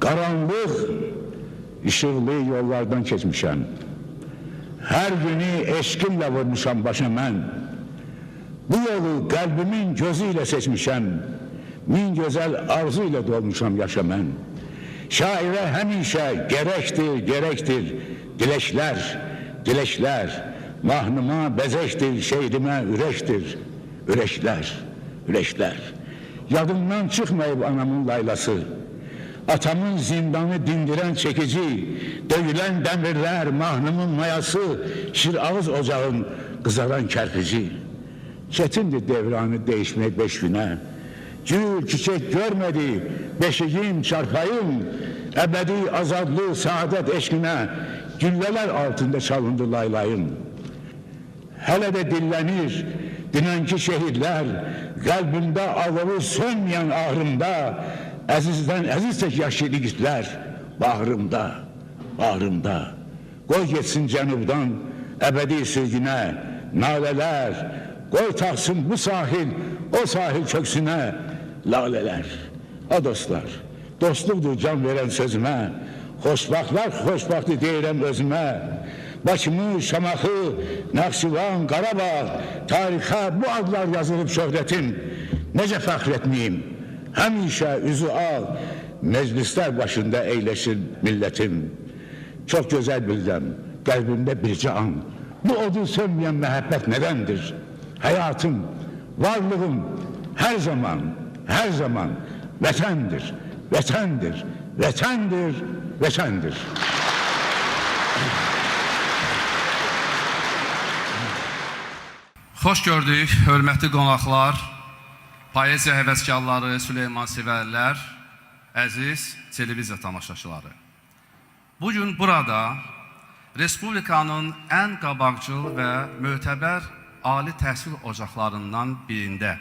Karanlık, ışıklı yollardan keçmişəm. Her günü eşqimlə vurmuşam başa mən. Bu yolu qəlbimin gözüyle seçmişəm. Min gözəl arzu ile dolmuşam yaşa mən. Şairə həmişə gerektir diləklər, diləklər. Mahnıma bəzəkdir, şeirime ürəklər. Yadımdan çıxmayıb anamın laylası. Atamın zindanı dindiren çekici, dövülen demirler, mahnımın mayası, şir ağız ocağın kızaran kerpici. Çetindir devranı değişmek 5 güne. Gül çiçek görmedi, beşiğim çarpayım, ebedi azadlı saadet eşkine, gülleler altında çalındı laylayım. Hele de dillenir, dinenki şehirler, kalbimde alovu sönmeyen ağrımda, əzizdən əziz tək yaşlı igidlər, bağrımda. Qoy geçsin cənubdan əbədi sürgünə, nalələr, qoy taxsın bu sahil, o sahil köksünə, lalələr. A dostlar, dostluqdur can verən sözümə, xoşbaxtı deyirəm özümə. Bakımı, Şamaxı, Naxçıvan, Qarabağ, tarixə bu adlar yazılıb şöhrətim, necə fəxr etməyim? Həmişə üzü al, meclisler başında eyleşir milletim. Çok güzel bildim, kalbimde birce an. Bu odu sönmeyen mehabbet nedendir? Hayatım, varlığım her zaman vetendir. Xoş gördük, hörmətli qonaqlar. Poeziya həvəskarları, Süleyman sevərlər, əziz televiziya tamaşaçıları. Bugün burada Respublikanın ən qabaqcıl və mötəbər ali təhsil ocaqlarından birində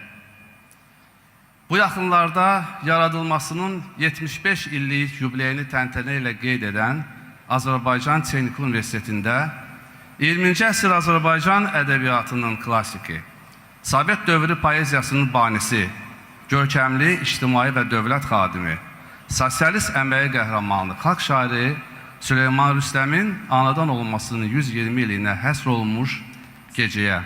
bu yaxınlarda yaradılmasının 75 illik yubileyini təntənə ilə qeyd edən Azərbaycan Texniki Universitetində 20-ci əsr Azərbaycan ədəbiyyatının klasiki, Sovet dövrü poeziyasının banisi, görkəmli ictimai və dövlət xadimi, sosialist əməyi qəhrəmanı, xalq şairi Süleyman Rüstəmin anadan olunmasının 120 ilinə həsr olunmuş gecəyə,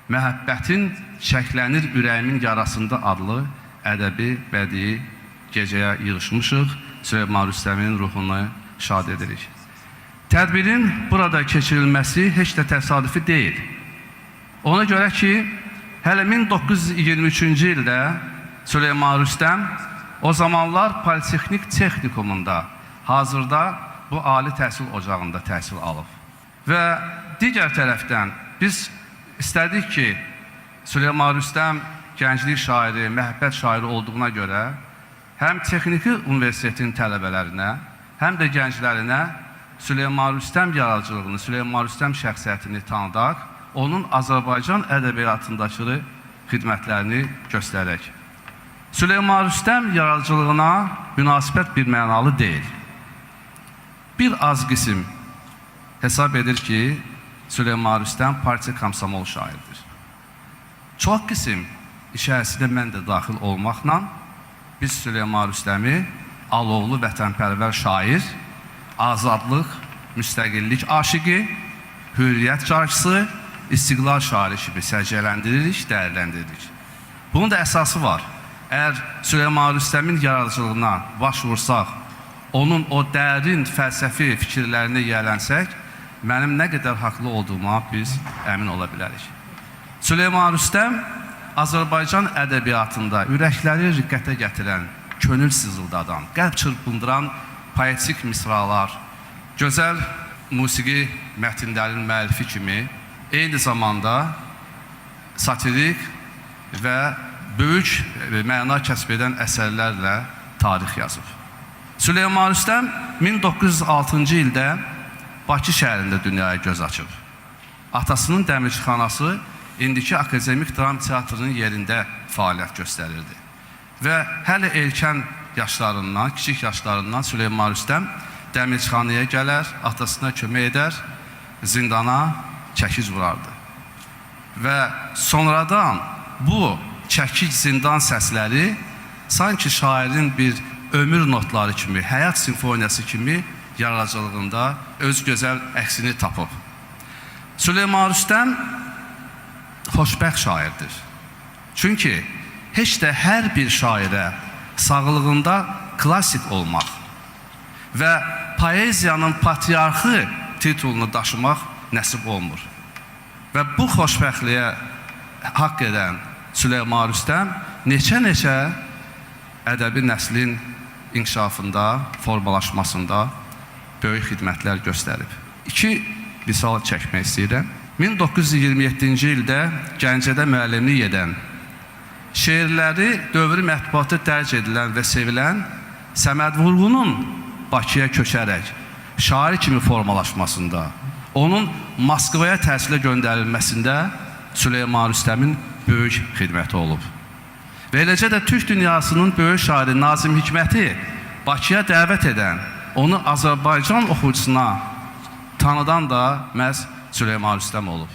Məhəbbətin şəklənir ürəyimin yarasında adlı ədəbi bədii gecəyə yığışmışıq. Süleyman Rüstəmin ruhunu şad edirik. Tədbirin burada keçirilməsi heç də təsadüfi deyil. Ona görə ki, hələ 1923-cü ildə Süleyman Rüstəm o zamanlar Politexnik Texnikumunda, hazırda bu ali təhsil ocağında təhsil alıb. Və digər tərəfdən biz İstədik ki, Süleyman Rüstəm gənclik şairi, məhəbbət şairi olduğuna görə həm Texniki Universitetin tələbələrinə, həm də gənclərinə Süleyman Rüstəm yaradıcılığını, Süleyman Rüstəm şəxsiyyətini tanıdaq, onun Azərbaycan ədəbiyyatındakı xidmətlərini göstərək. Süleyman Rüstəm yaradıcılığına münasibət bir mənalı deyil. Bir az qism hesab edir ki, Süleyman Rüstəm partiya komsomol şairdir. Çox qism içərisində mən də daxil olmaqla biz Süleyman Rüstəmi alovlu vətənpərvər şair, azadlıq, müstəqillik aşiqi, hürriyyət carçısı, istiqlal şairi kimi səciyyələndiririk, dəyərləndiririk. Bunun da əsası var. Əgər Süleyman Rüstəmin yaradıcılığına baş vursaq, onun o dərin fəlsəfi fikirlərini yiyələnsək, mənim nə qədər haqlı olduğuma biz əmin ola bilərik. Süleyman Rüstəm Azərbaycan ədəbiyyatında ürəkləri riqqətə gətirən, könül sızıldadan, qəlb çırpındıran poetik misralar, gözəl musiqi mətnlərinin müəllifi kimi eyni zamanda satirik və böyük məna kəsb edən əsərlərlə tarix yazıb. Süleyman Rüstəm 1906-cı ildə Bakı şəhərində dünyaya göz açıb. Atasının dəmirçixanası indiki Akademik Dram Teatrının yerində fəaliyyət göstərirdi. Və hələ erkən yaşlarından, kiçik yaşlarından Süleyman Rüstəm dəmirçixanaya gələr, atasına kömək edər, zindana çəkic vurardı. Və sonradan bu çəkic zindan səsləri sanki şairin bir ömür notları kimi, həyat simfoniyası kimi yaradıcılığında öz gözəl əksini tapıb. Süleyman Rüstəm xoşbəxt şairdir. Çünki heç də hər bir şairə sağlığında klassik olmaq və poeziyanın patriarxı titulunu daşımaq nəsib olmur. Və bu xoşbəxtliyə haqq edən Süleyman Rüstəm neçə ədəbi nəslin inkişafında, formalaşmasında böyük xidmətlər göstərib. İki misal çəkmək istəyirəm. 1927-ci ildə Gəncədə müəllimlik edən, şeirləri dövrü mətbuatı dərc edilən və sevilən Səməd Vurğunun Bakıya köçərək şair kimi formalaşmasında, onun Moskvaya təhsilə göndərilməsində Süleyman Rüstəmin böyük xidməti olub. Və eləcə də Türk dünyasının böyük şairi Nazim Hikməti Bakıya dəvət edən, onu Azərbaycan oxucusuna tanıdan da məhz Süleyman Rüstəm olub.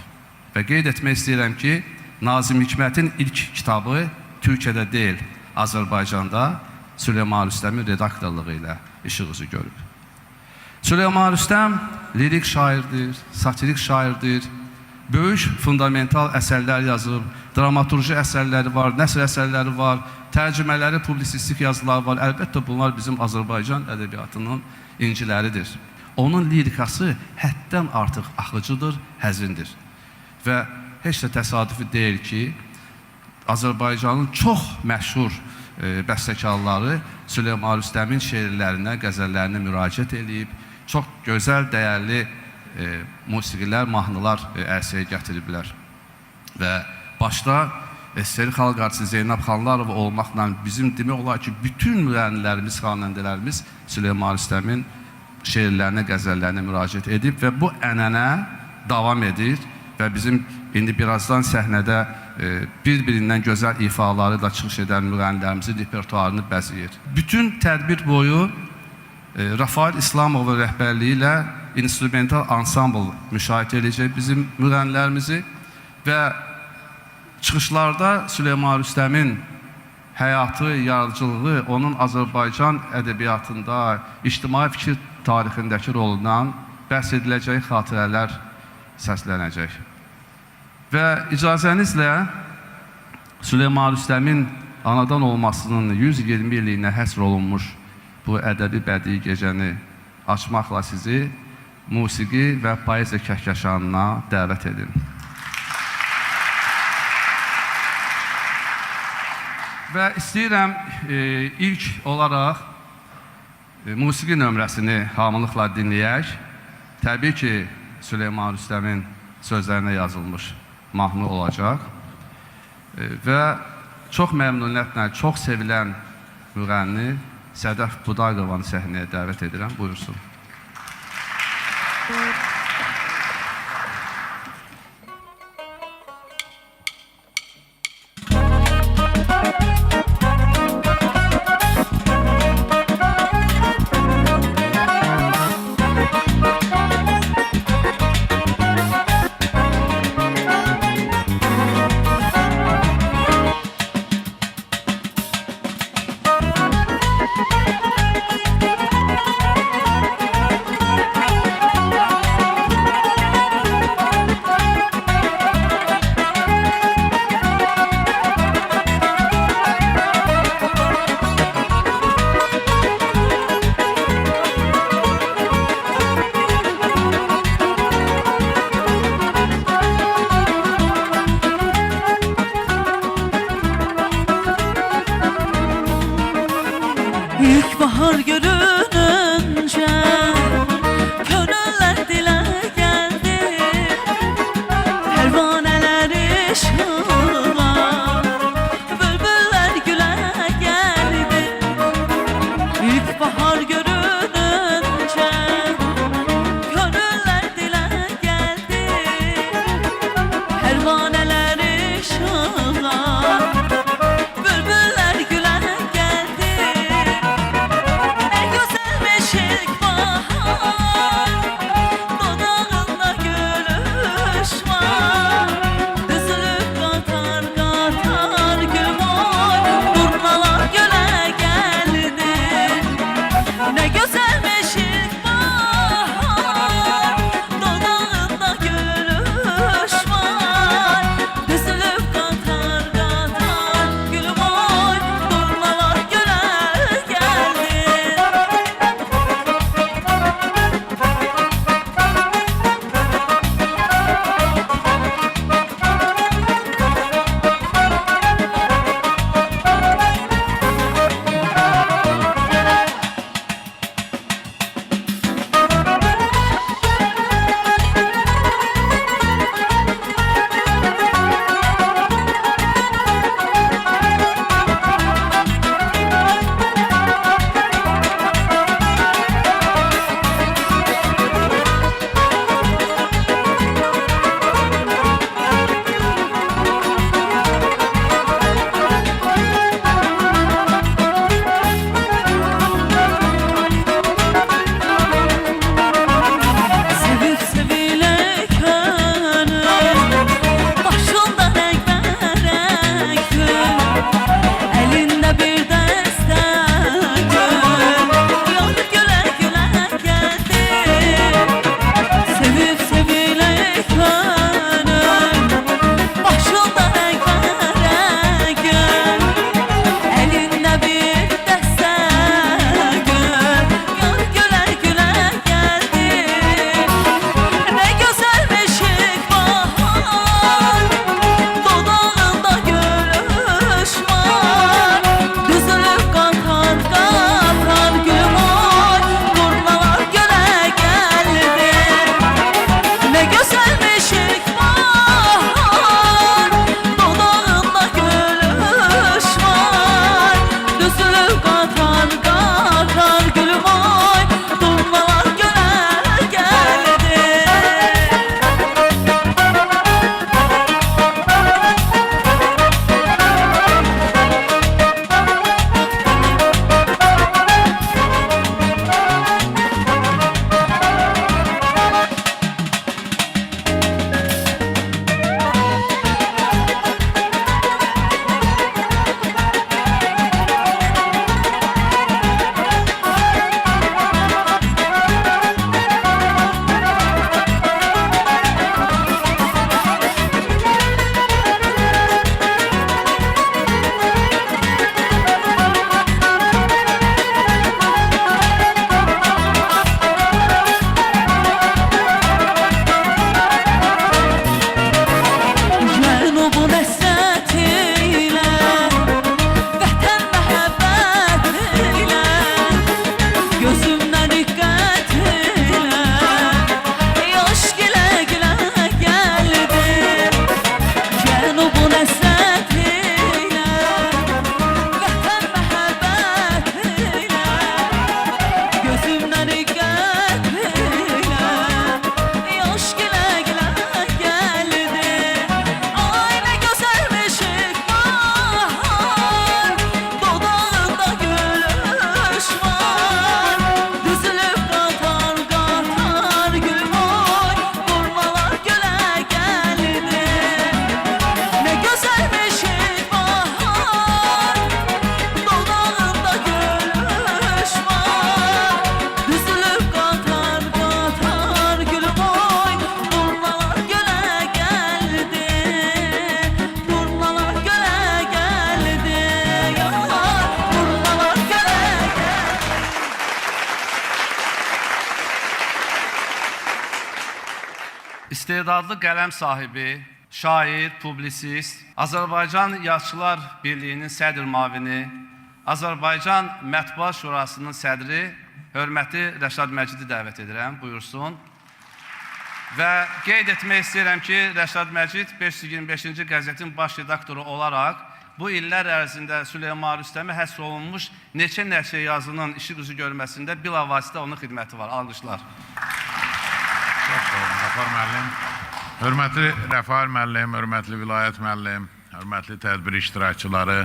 Və qeyd etmək istəyirəm ki, Nazim Hikmətin ilk kitabı Türkiyədə deyil, Azərbaycanda Süleyman Rüstəmin redaktorluğu ilə işıq üzü görüb. Süleyman Rüstəm lirik şairdir, satirik şairdir, böyük fundamental əsərlər yazıb, dramaturji əsərləri var, nəsr əsərləri var, tərcümələri, publisistik yazılar var. Əlbəttə bunlar bizim Azərbaycan ədəbiyyatının inciləridir. Onun lirikası həddən artıq axıcıdır, həzindir. Və heç də təsadüfi deyil ki, Azərbaycanın çox məşhur bəstəkarları Süleyman Rüstəmin şeirlərinə, qəzəllərinə müraciət edib, çox gözəl, dəyərli musiqilər, mahnılar ərsəyə gətiriblər. Və başda Seri xalq artisti Zeynəb Xanlarova olmaqla bizim demək olar ki, bütün müğənnilərimiz, xanəndələrimiz Süleyman Rüstəmin şeirlərinə, qəzəllərinə müraciət edib və bu ənənə davam edir və bizim indi birazdan səhnədə bir-birindən gözəl ifaları da çıxış edən müğənnilərimizin repertuarını bəzəyir. Bütün tədbir boyu Rafael İslamovun rəhbərliyi ilə instrumental ansambl müşahidə edəcək bizim müğənnilərimizi və çıxışlarda Süleyman Rüstəmin həyatı, yaradıcılığı, onun Azərbaycan ədəbiyyatında, ictimai fikir tarixindəki rolundan bəhs ediləcək xatirələr səslənəcək. Və icazənizlə Süleyman Rüstəmin anadan olmasının 120 illiyinə həsr olunmuş bu ədəbi bədii gecəni açmaqla sizi musiqi və poeziya kəhkəşanına dəvət edin. Və istəyirəm ilk olaraq musiqi nömrəsini hamılıqla dinləyək. Təbii ki, Süleyman Rüstəmin sözlərinə yazılmış mahnı olacaq. Və çox məmnuniyyətlə, çox sevilən müğənni Sədəf Budayqovanı səhnəyə dəvət edirəm. Buyursun. İlk bahar görününce könüller dile geldi, pervaneler ışığa, bülbüller güle geldi. İlk bahar görününce könüller dile geldi, pervaneler ışığa, bülbüller güle geldi. istedadlı qələm sahibi, şair, publisist, Azərbaycan Yazıçılar Birliyinin sədr müavini, Azərbaycan Mətbuat Şurasının sədri, hörmətli Rəşad Məcidi dəvət edirəm, buyursun. Və qeyd etmək istəyirəm ki, Rəşad Məcid 525-ci qəzetin baş redaktoru olaraq bu illər ərzində Süleyman Rüstəmi həsr olunmuş neçə yazının işi üzü görməsində bilavasitə onun xidməti var. Alqışlar. Çox sağ olun, Rəfar müəllim. Hörmətli Rəfar müəllim, hörmətli vilayət müəllim, hörmətli tədbir iştirakçıları,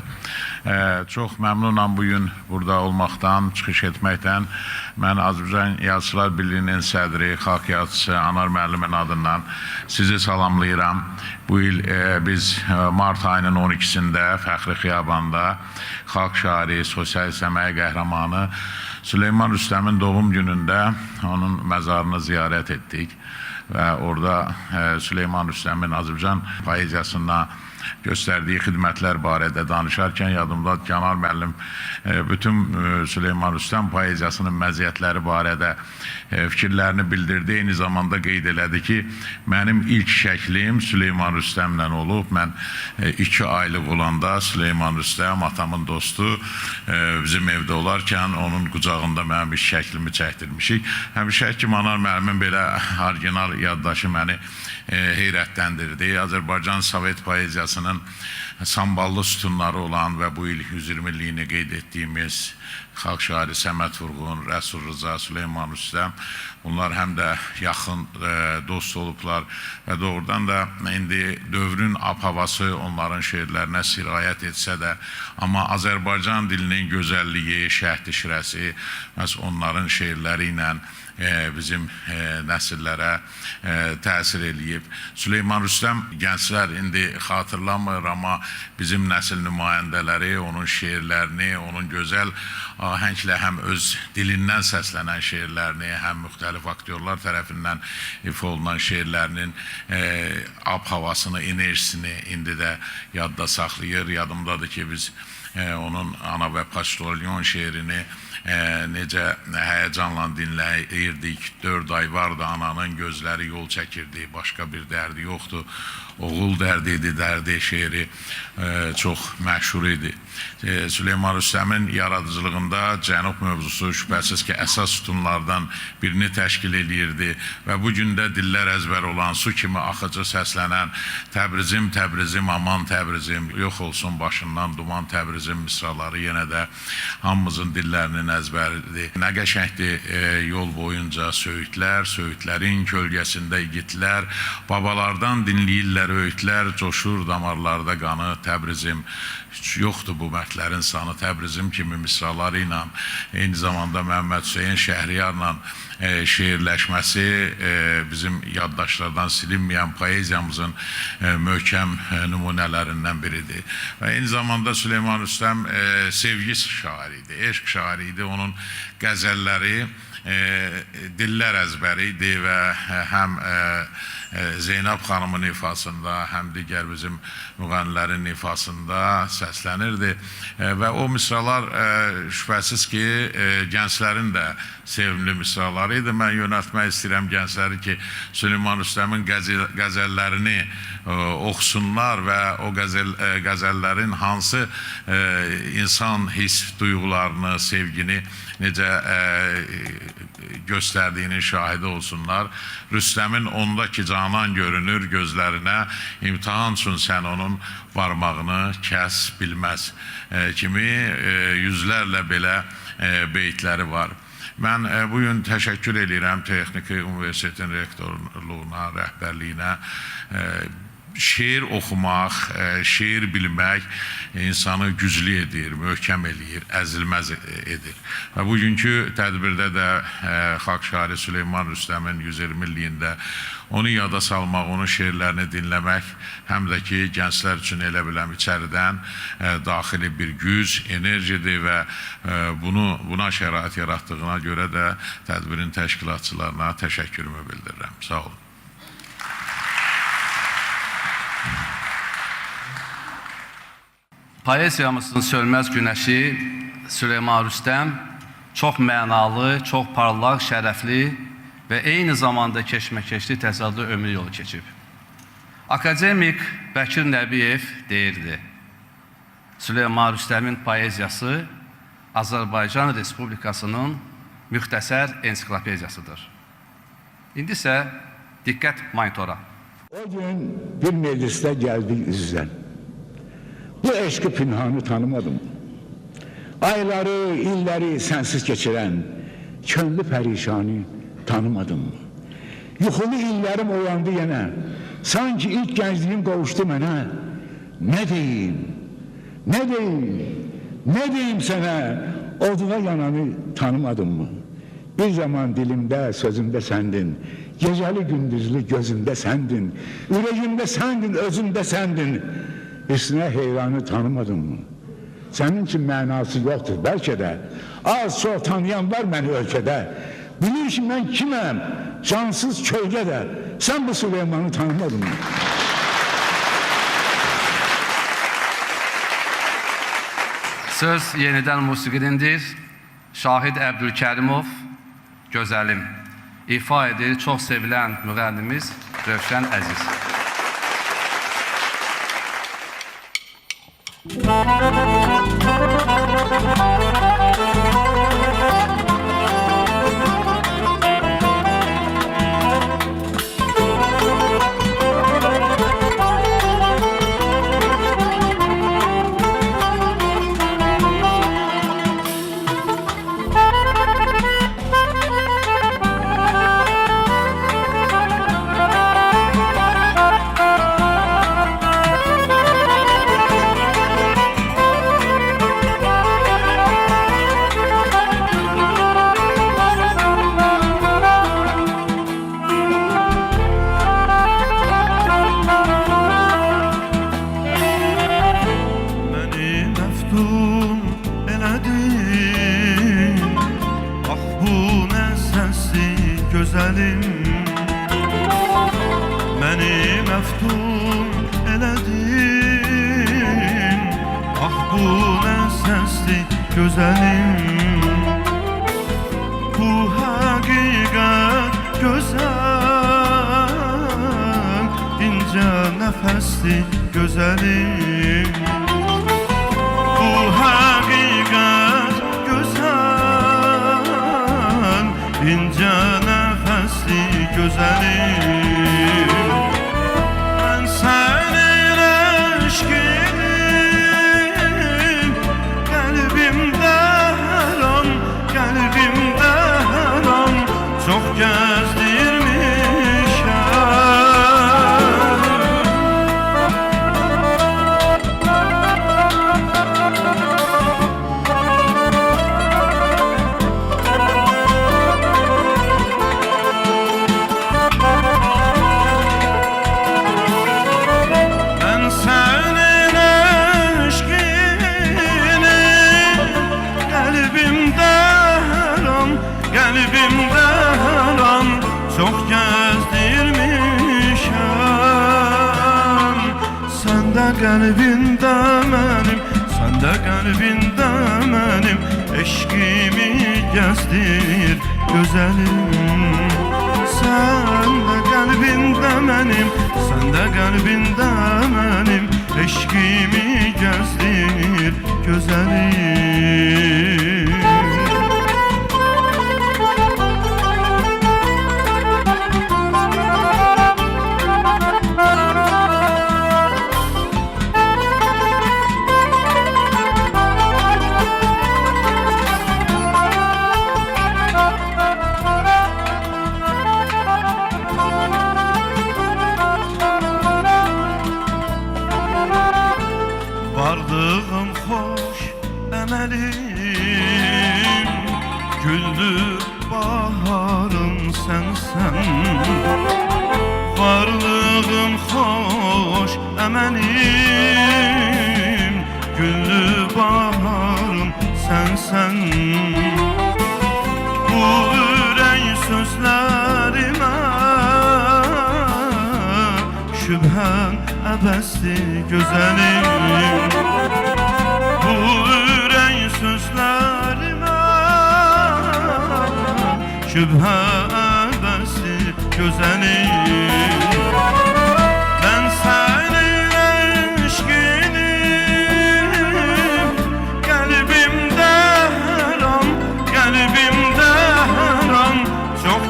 çox məmnunam bugün burada olmaqdan, çıxış etməkdən. Mən Azərbaycan Yazıçılar Birliyinin sədri, xalq yazıçısı Anar müəllimin adından sizi salamlayıram. Bu il biz mart ayının 12-sində Fəxri Xiyabanda xalq şairi, sosial səməyə qəhrəmanı Süleyman Rüstəmin doğum günündə onun məzarını ziyarət etdik. Və orada Süleyman Rüstəmin Azərbaycan poeziyasına göstərdiyi xidmətlər barədə danışarkən yadımda Canar müəllim bütün Süleyman Rüstəm poeziyasının məziyyətləri barədə fikirlərini bildirdi. Eyni zamanda qeyd elədi ki, mənim ilk şəklim Süleyman Rüstəmlə olub. Mən 2 aylıq olanda Süleyman Rüstəm, atamın dostu, bizim evdə olarkən onun qucağında mənim ilk şəklimi çəkdirmişik. Həmişə ki, Canar müəllimin belə orijinal yaddaşı məni heyrətləndirdi. Azərbaycan Sovet poeziyasının samballı sütunları olan və bu il 120 illiyini qeyd etdiyimiz xalq şairi Səməd Vurğun, Rəsul Rıza, Süleyman Rüstəm, bunlar həm də yaxın dost olublar və doğrudan da indi dövrün ab-havası onların şeirlərinə sirayət etsə də, amma Azərbaycan dilinin gözəlliyi, şəhd-şirəsi məhz onların şeirləri ilə bizim nəsillərə təsir eləyib. Süleyman Rüstəm gənclər indi xatırlamır, amma bizim nəsil nümayəndələri onun şeirlərini, onun gözəl ahənglə həm öz dilindən səslənən şeirlərini, həm müxtəlif aktyorlar tərəfindən ifa olunan şeirlərinin ab-havasını, enerjisini indi də yadda saxlayır. Yadımdadır ki, biz onun Ana və Paçdolyon şeirini necə həyəcanla dinləyirdik. 4 ay vardı, ananın gözləri yol çəkirdi, başqa bir dərdi yoxdur. Oğul dərdi idi, dərdi şeiri çox məşhur idi. Süleyman Rüstəmin yaradıcılığında Cənub mövzusu şübhəsiz ki, əsas sütunlardan birini təşkil edirdi və bu gündə dillər əzbər olan, su kimi axıcı səslənən Təbrizim, Təbrizim, aman Təbrizim, yox olsun başından duman Təbrizim misraları yenə də hamımızın dillərinin əzbəridir. Nə qəşəngdir yol boyunca söyüdlər, söyüdlərin kölgəsində igidlər, babalardan dinləyirlər öğütlər, coşur damarlarda qanı Təbrizim. Yoxdur bu mərdlərin sanı Təbrizim kimi misraları ilə, eyni zamanda Məhəmməd Hüseyin Şəhriyarla şeirləşməsi bizim yaddaşlardan silinməyən poeziyamızın möhkəm nümunələrindən biridir. Və eyni zamanda Süleyman Rüstəm sevgi şairidir, eşq şairidir. Onun qəzəlləri dillər əzbəri idi və həm Zeynəb xanımın ifasında, həm digər bizim müğənnilərin ifasında səslənirdi və o misralar şübhəsiz ki, gənclərin də sevimli misraları idi. Mən yönəltmək istəyirəm gəncləri ki, Süleyman Rüstəmin qəzəllərini oxusunlar və o qəzəllərin hansı insan hiss duyğularını, sevgini necə göstərdiyinin şahidi olsunlar. Rüstəmin ondaki canan görünür gözlərinə, imtihan üçün sən onun barmağını kəs bilməz kimi yüzlərlə belə beytləri var. Mən bugün təşəkkür edirəm Texniki Universitetin rektorluğuna, rəhbərliyinə. Şeir oxumaq, şeir bilmək insanı güclü edir, möhkəm edir, əzilməz edir. Və bugünkü tədbirdə də xalq şairi Süleyman Rüstəmin 120 illiyində onu yada salmaq, onun şeirlərini dinləmək həm də ki, gənclər üçün elə biləm içəridən daxili bir güc, enerjidir və buna şərait yaratdığına görə də tədbirin təşkilatçılarına təşəkkürümü bildirirəm. Sağ olun. Poeziyamızın sönməz günəşi Süleyman Rüstəm çox mənalı, çox parlaq, şərəfli və eyni zamanda keşməkeşli təzadlı ömür yolu keçib. Akademik Bəkir Nəbiyev deyirdi, Süleyman Rüstəmin poeziyası Azərbaycan Respublikasının müxtəsər ensiklopediyasıdır. İndi isə diqqət monitora. O gün bir meclisdə gəldik üzdən. Bu eşqi pinhanı tanımadım. Ayları, illəri sənsiz keçirən könlü pərişanı tanımadım. Yuxulu illərim oyandı yenə. Sanki ilk gəncliyim qovuşdu mənə. Nə deyim? Nə deyim? Nə deyim sənə? Oduna yananı tanımadın mı? Bir zaman dilimdə, sözümdə səndin. Gecəli gündüzlü gözümdə səndin. Ürəyimdə səndin, özümdə səndin. Üstünə heyranı tanımadın mı? Sənin üçün mənası yoxdur bəlkə də. Az çox tanıyan var məni ölkədə. Bilir ki mən kiməm? Cansız kölgə də. Sən bu Süleymanı tanımadın mı? Söz yenidən musiqidindir. Şahid Əbdülkərimov, Gözəlim. İfa edir çox sevilən müğənnimiz Rövşən Əziz. Məni məftun elədin, ah bu nə səsli gözəlim. Bu həqiqət gözəl, incə nəfəsli gözəlim. Bu həqiqət gözəl, incə nəfəsli gözəlim. Mən sənin eşqinin qəlbimdə hər an, qəlbimdə hər an çox gəzdirmişəm. Qəlbimdə hər an çox gəzdirmişəm. Sən də qəlbində mənim, sən də qəlbində mənim eşqimi gəzdir gözəlim. Sən də qəlbində mənim, sən də qəlbində mənim eşqimi gəzdir gözəlim. Vardığım xoş əməlim, güldü baharım sənsən. Varlığım xoş əməlim, güldü baharım sənsən. Bu ürək sözlərimə şübhən əbəsli gözəlim. Bu ürək sözlərimə şübhə əbəsli gözəlim. Mən sənin eşqinim, qəlbimdə hər an, qəlbimdə hər an çox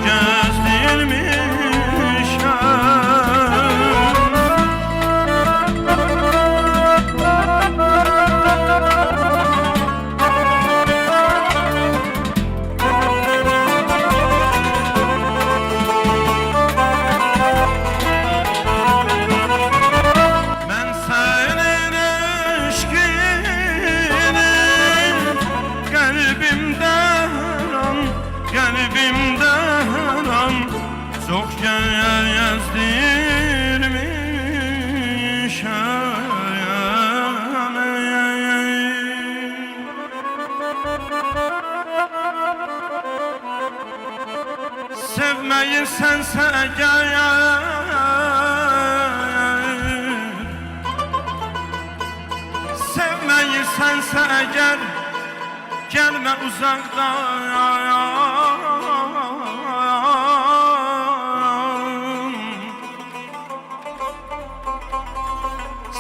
sevməyirsensə əgər, sevməyirsensə əgər, gəlmə uzaqdan.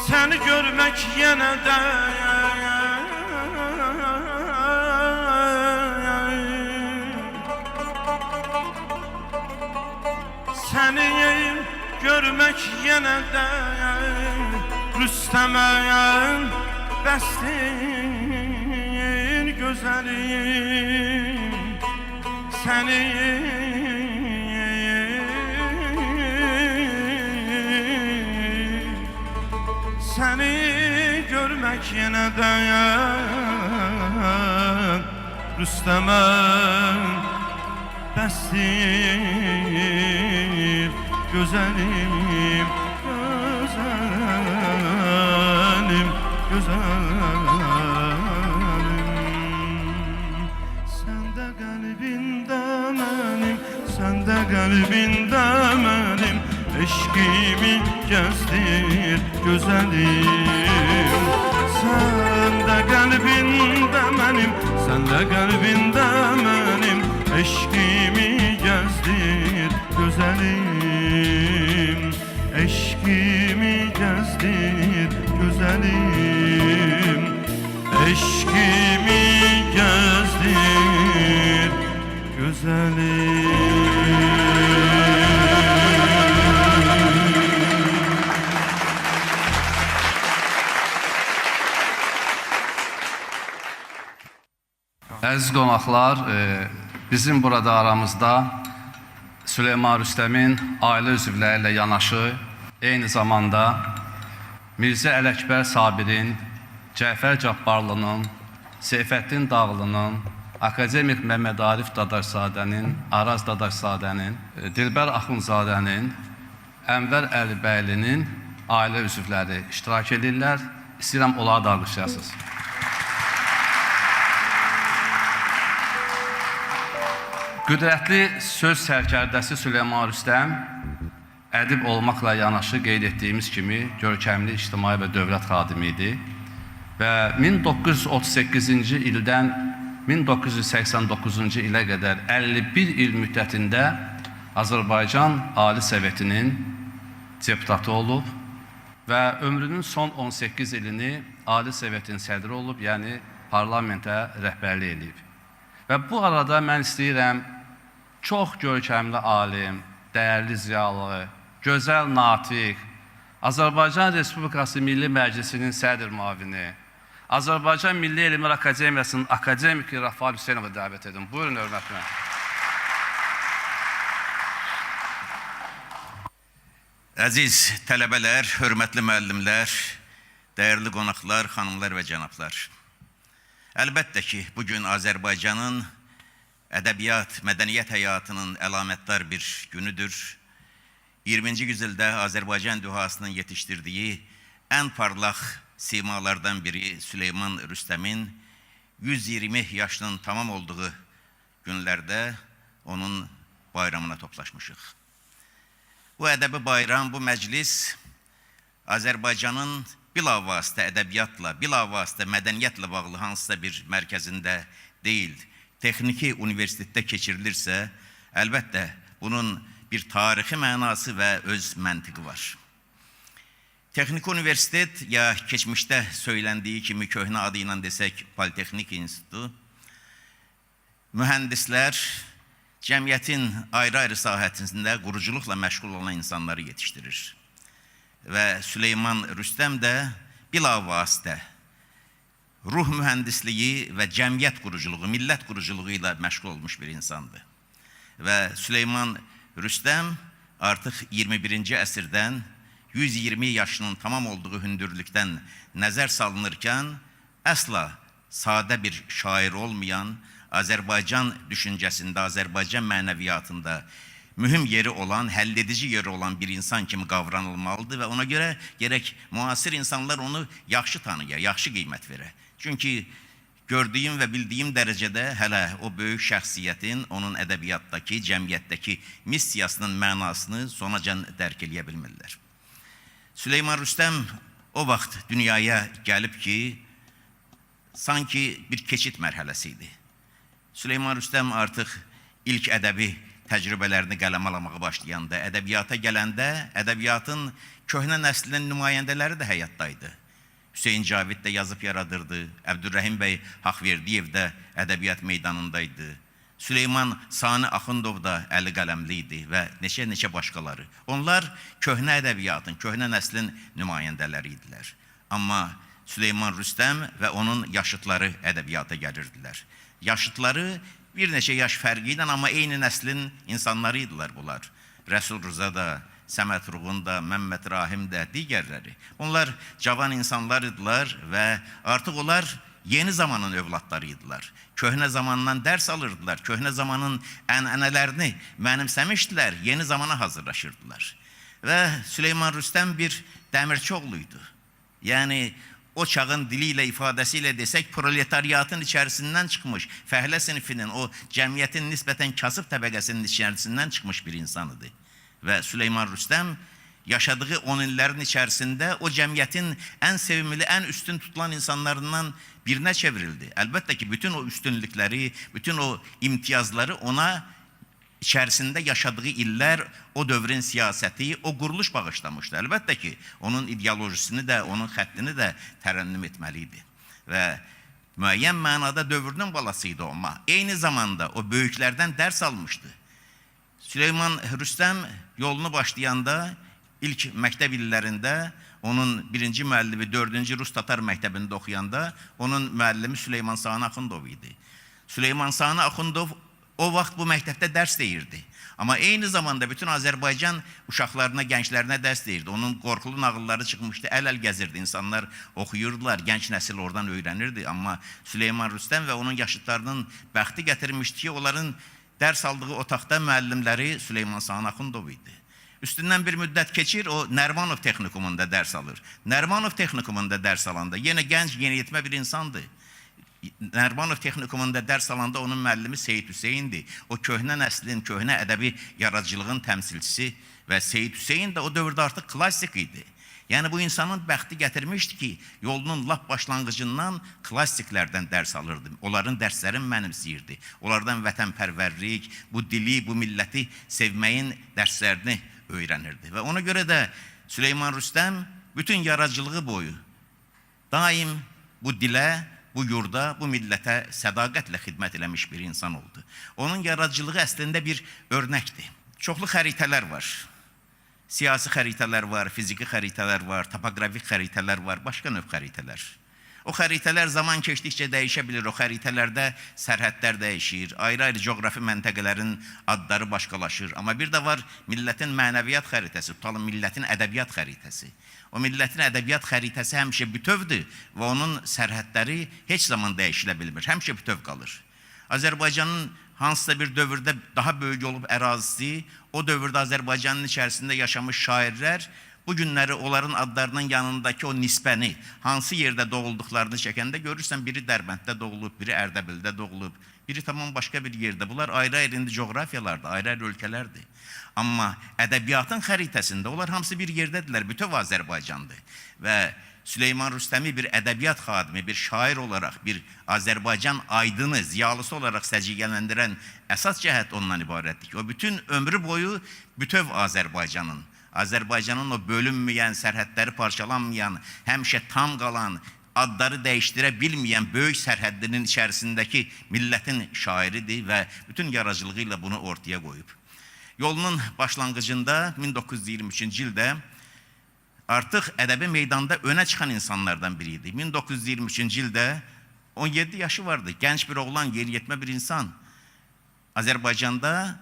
Səni görmək yenə də səni görmək yenə də Rüstəmə bəsdir gözəlim. Səni görmək yenə də Rüstəmə bəsdir gözəlim, gözəlim, gözəlim. Səndə qəlbində mənim, səndə qəlbində mənim eşqimi gəzdir gözəlim. Səndə qəlbində mənim, səndə qəlbində mənim eşqimi gəzdir gözəlim. Eşqimi gəzdir gözəlim. Eşqimi gəzdir gözəlim. Əziz qonaqlar, bizim burada aramızda Süleyman Rüstəmin ailə üzvləri ilə yanaşı, eyni zamanda Mirzə Ələkbər Sabirin, Cəfər Cabbarlının, Seyfəddin Dağlının, akademik Məmməd Arif Dadaşzadənin, Araz Dadaşzadənin, Dilbər Axundzadənin, Ənvər Əlibəylinin ailə üzvləri iştirak edirlər. İstəyirəm onları da alqışlayasınız. Qüdrətli söz sərkərdəsi Süleyman Rüstəm ədib olmaqla yanaşı qeyd etdiyimiz kimi görkəmli ictimai və dövlət xadimi idi və 1938-ci ildən 1989-cu ilə qədər 51 il müddətində Azərbaycan Ali Sovetinin deputatı olub və ömrünün son 18 ilini Ali Sovetin sədri olub, yəni parlamentə rəhbərlik edib. Və bu arada mən istəyirəm çox görkəmli alim, dəyərli ziyalı, gözəl natiq, Azərbaycan Respublikası Milli Məclisinin sədr müavini, Azərbaycan Milli Elmlər Akademiyasının akademiki Rafal Hüseynovu dəvət edin. Buyurun, hörmətlə. Əziz tələbələr, hörmətli müəllimlər, dəyərli qonaqlar, xanımlar və cənablar. Əlbəttə ki, bugün Azərbaycanın ədəbiyyat, mədəniyyət həyatının əlamətdar bir günüdür. 20-ci yüzildə Azərbaycan dühasının yetişdirdiyi ən parlaq simalardan biri Süleyman Rüstəmin 120 yaşının tamam olduğu günlərdə onun bayramına toplaşmışıq. Bu ədəbi bayram, bu məclis Azərbaycanın bilavasitə ədəbiyyatla, bilavasitə mədəniyyətlə bağlı hansısa bir mərkəzində deyil, texniki universitetdə keçirilirsə, əlbəttə bunun bir tarixi mənası və öz məntiqi var. Texniki Universitet ya keçmişdə söyləndiyi kimi köhnə adı ilə desək Politexnik İnstitutu, mühəndislər, cəmiyyətin ayrı-ayrı sahəsində quruculuqla məşğul olan insanları yetişdirir. Və Süleyman Rüstəm də bilavasitə ruh mühəndisliyi və cəmiyyət quruculuğu, millət quruculuğu ilə məşğul olmuş bir insandır. Və Süleyman Rüstəm artıq 21-ci əsrdən 120 yaşının tamam olduğu hündürlükdən nəzər salınırkən əsla sadə bir şair olmayan, Azərbaycan düşüncəsində, Azərbaycan mənəviyyatında mühüm yeri olan, həlledici yeri olan bir insan kimi qavranılmalıdır və ona görə gərək müasir insanlar onu yaxşı tanıya, yaxşı qiymət verə. Çünki gördüyüm və bildiyim dərəcədə hələ o böyük şəxsiyyətin, onun ədəbiyyatdakı, cəmiyyətdəki missiyasının mənasını sonacan dərk eləyə bilmirlər. Süleyman Rüstəm o vaxt dünyaya gəlib ki, sanki bir keçid mərhələsi idi. Süleyman Rüstəm artıq ilk ədəbi təcrübələrini qələm alamağa başlayanda, ədəbiyyata gələndə, ədəbiyyatın köhnə nəslinin nümayəndələri də həyatdaydı. Hüseyin Cavid də yazıb yaradırdı, Əbdülrəhim bəy Haqverdiyev də ədəbiyyat meydanındaydı. Süleyman Sani Axundov da əli qələmli idi və neçə başqaları. Onlar köhnə ədəbiyyatın, köhnə nəslin nümayəndələri idilər. Amma Süleyman Rüstəm və onun yaşıtları ədəbiyyata gəlirdilər. Yaşıtları bir neçə yaş fərqi ilə, amma eyni nəslin insanları idilər bunlar. Rəsul Rıza da, Səməd Ruğun da, Məmməd Rahim də, digərləri. Onlar cavan insanlar idilər və artıq onlar yeni zamanın övladları idilər. Köhnə zamandan dərs alırdılar, köhnə zamanın ənənələrini mənimsəmişdilər, yeni zamana hazırlaşırdılar. Və Süleyman Rüstəm bir dəmirçioğluydu. Yəni, o çağın dili ilə, ifadəsi ilə desək, proletariyatın içərisindən çıxmış, fəhlə sinifinin, o cəmiyyətin nisbətən kasıb təbəqəsinin içərisindən çıxmış bir insan idi. Və Süleyman Rüstəm yaşadığı 10 illərin içərisində o cəmiyyətin ən sevimli, ən üstün tutulan insanlarından birinə çevrildi. Əlbəttə ki, bütün o üstünlükləri, bütün o imtiyazları ona içərisində yaşadığı illər, o dövrün siyasəti, o quruluş bağışlamışdı. Əlbəttə ki, onun ideolojisini də, onun xəttini də tərənnüm etməliydi. Və müəyyən mənada dövrünün balasıydı amma eyni zamanda o böyüklərdən dərs almışdı. Süleyman Rüstəm yolunu başlayanda ilk məktəb illərində onun birinci müəllimi 4-cü Rus-Tatar məktəbində oxuyanda onun müəllimi Süleyman Sani Axundov idi. Süleyman Sani Axundov o vaxt bu məktəbdə dərs deyirdi. Amma eyni zamanda bütün Azərbaycan uşaqlarına, gənclərinə dərs deyirdi. Onun qorxulu nağılları çıxmışdı, əl-əl gəzirdi. İnsanlar oxuyurdular, gənc nəsil oradan öyrənirdi. Amma Süleyman Rüstəm və onun yaşıtlarının bəxti gətirmişdi ki, onların dərs aldığı otaqda müəllimləri Süleyman Sani Axundov idi. Üstündən bir müddət keçir, o Nərmanov Texnikumunda dərs alır. Nərmanov Texnikumunda dərs alanda yenə gənc, yeniyetmə bir insandır. Nərmanov Texnikumunda dərs alanda onun müəllimi Seyid Hüseyndir. O köhnə nəslin, köhnə ədəbi yaradıcılığın təmsilçisi və Seyid Hüseyn də o dövrdə artıq klassik idi. Yəni bu insanın bəxti gətirmişdi ki, yolunun lap başlanğıcından klassiklərdən dərs alırdı. Onların dərslərini mənimsəyirdi. Onlardan vətənpərvərlik, bu dili, bu milləti sevməyin dərslərini öyrənirdi. Və ona görə də Süleyman Rüstəm bütün yaradıcılığı boyu daim bu dilə, bu yurda, bu millətə sədaqətlə xidmət eləmiş bir insan oldu. Onun yaradıcılığı əslində bir örnəkdir. Çoxlu xəritələr var. Siyasi xəritələr var, fiziki xəritələr var, topografik xəritələr var, başqa növ xəritələr. O xəritələr zaman keçdikcə dəyişə bilir, o xəritələrdə sərhədlər dəyişir, ayrı-ayrı coğrafi məntəqələrin adları başqalaşır. Amma bir də var millətin mənəviyyat xəritəsi, tutalım millətin ədəbiyyat xəritəsi. O millətin ədəbiyyat xəritəsi həmişə bütövdür və onun sərhədləri heç zaman dəyişilə bilmir, həmişə bütöv qalır. Azərbaycanın hansısa bir dövrdə daha böyük olub ərazisi, o dövrdə Azərbaycanın içərisində yaşamış şairlər bu günləri onların adlarının yanındakı o nisbəni, hansı yerdə doğulduqlarını çəkəndə görürsən, biri Dərbənddə doğulub, biri Ərdəbildə doğulub, biri tamam başqa bir yerdə. Bunlar ayrı-ayrı indi coğrafiyalardır, ayrı-ayrı ölkələrdir. Amma ədəbiyyatın xəritəsində onlar hamısı bir yerdədirlər, bütöv Azərbaycandır. Və Süleyman Rüstəmi bir ədəbiyyat xadimi, bir şair olaraq, bir Azərbaycan aydını, ziyalısı olaraq səciyyələndirən əsas cəhət ondan ibarətdir ki, o bütün ömrü boyu bütöv Azərbaycanın o bölünməyən, sərhədləri parçalanmayan, həmişə tam qalan, adları dəyişdirə bilməyən böyük sərhəddinin içərisindəki millətin şairidir və bütün yaradıcılığı ilə bunu ortaya qoyub. Yolunun başlanğıcında 1923-cü ildə artıq ədəbi meydanda önə çıxan insanlardan biri idi. 1923-cü ildə 17 yaşı vardı, gənc bir oğlan, yeniyetmə bir insan. Azərbaycanda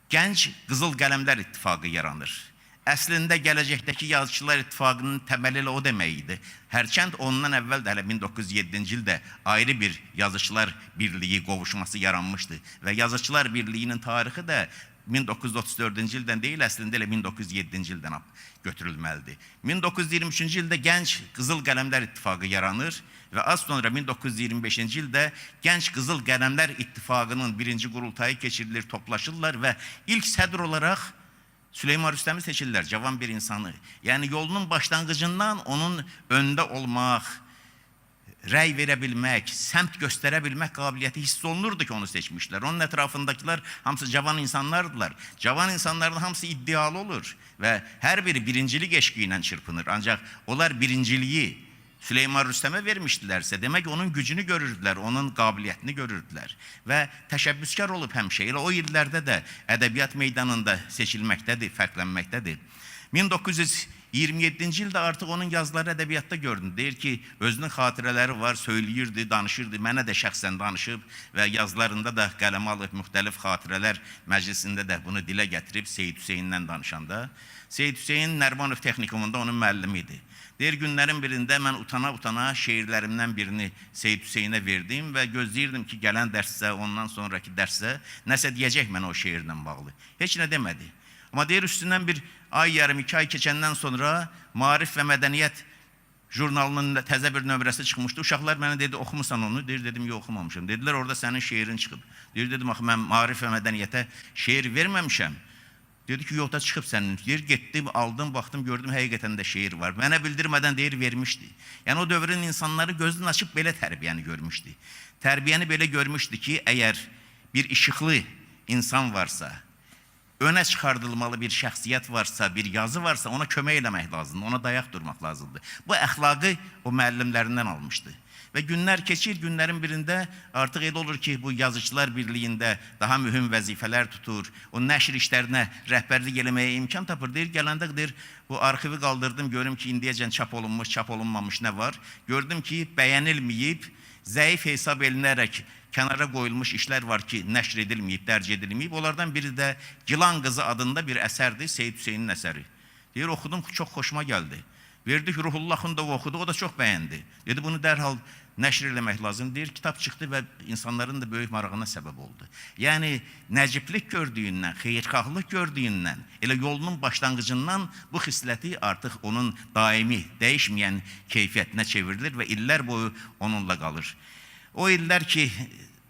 Gənc Qızıl Qələmlər İttifaqı yaranır. Əslində gələcəkdəki yazıçılar İttifaqının təməli elə o demək idi. Hərçənd ondan əvvəl də hələ 1907-ci ildə ayrı bir yazıçılar birliyi qovuşması yaranmışdı və yazıçılar birliyinin tarixi də 1934-cü ildən deyil, əslində elə 1907-ci ildən götürülməlidir. 1923-cü ildə Gənc Qızıl Qələmlər İttifaqı yaranır və az sonra 1925-ci ildə Gənc Qızıl Qələmlər İttifaqının birinci qurultayı keçirilir, toplaşırlar və ilk sədr olaraq Süleyman Rüstəmi seçirlər, cavan bir insanı. Yəni yolunun başlanğıcından onun öndə olmaq, rəy verə bilmək, səmt göstərə bilmək qabiliyyəti hiss olunurdu ki, onu seçmişlər. Onun ətrafındakiler hamısı cavan insanlardılar. Cavan insanların hamısı iddialı olur və hər biri birincilik eşqi ilə çırpınır. Ancaq onlar birinciliyi Süleyman Rüstəmə vermişdilərsə, demək onun gücünü görürdülər, onun qabiliyyətini görürdülər və təşəbbüskar olub həmişə. Elə o illərdə də ədəbiyyat meydanında seçilməkdədir, fərqlənməkdədir. 1927-ci ildə artıq onun yazıları ədəbiyyatda gördüm. Deyir ki, özünün xatirələri var, söyləyirdi, danışırdı, mənə də şəxsən danışıb və yazılarında da qələmə alıb müxtəlif xatirələr məclisində də bunu dilə gətirib Seyid Hüseynindən danışanda. Seyid Hüseyin Nərimanov Texnikumunda onun müəllimi idi. Deyir, günlərin birində mən utana-utana şeirlərimdən birini Seyid Hüseynə verdim və gözləyirdim ki, gələn dərsə, ondan sonraki dərsə nəsə deyəcək mənə o şeirlə bağlı. Heç nə demədi. Amma deyir, üstündən bir ay yarım, 2 ay keçəndən sonra Maarif və Mədəniyyət jurnalının təzə bir nömrəsi çıxmışdı. Uşaqlar mənə dedi, oxumusan onu? Deyir, dedim, yox, oxumamışım. Dedilər, orada sənin şeirin çıxıb. Deyir, dedim, axı, mən Maarif və Mədəniyyətə şeir verməmişəm. Dedi ki, yoxda çıxıb sənin. Deyir, getdim, aldım, baxdım, gördüm, həqiqətən də şeir var. Mənə bildirmədən deyir, vermişdi. Yəni, o dövrün insanları gözünü açıb belə tərbiyəni görmüşdü. Tərbiyəni belə görmüşdü ki, əgər bir işıqlı insan varsa, öne çıxardılmalı bir şəxsiyyət varsa, bir yazı varsa, ona kömək eləmək lazımdır, ona dayaq durmaq lazımdır. Bu əxlaqı o müəllimlərindən almışdı. Və günlər keçir, günlərin birində artıq elə olur ki, bu yazıçılar birliyində daha mühüm vəzifələr tutur, o nəşr işlərinə rəhbərlik eləməyə imkan tapır. Deyir, gələndə deyir, bu arxivi qaldırdım, görüm ki, indiyəcən çap olunmuş, çap olunmamış nə var. Gördüm ki, bəyənilməyib, zəif hesab elinərək kənara qoyulmuş işlər var ki, nəşr edilməyib, dərc edilməyib. Onlardan biri də Gilan qızı adında bir əsərdir, Seyid Hüseynin əsəri. Deyir, oxudum, çox xoşuma gəldi. Verdik, Ruhullahın da oxudu, o da çox bəyəndi. Dedi, bunu dərhal nəşr eləmək lazım. Deyir, kitab çıxdı və insanların da böyük marağına səbəb oldu. Yəni, nəciblik gördüyündən, xeyirxahlıq gördüyündən, elə yolunun başlanğıcından bu xisləti artıq onun daimi, dəyişməyən keyfiyyətinə çevrilir və illər boyu onunla qalır. O illər ki,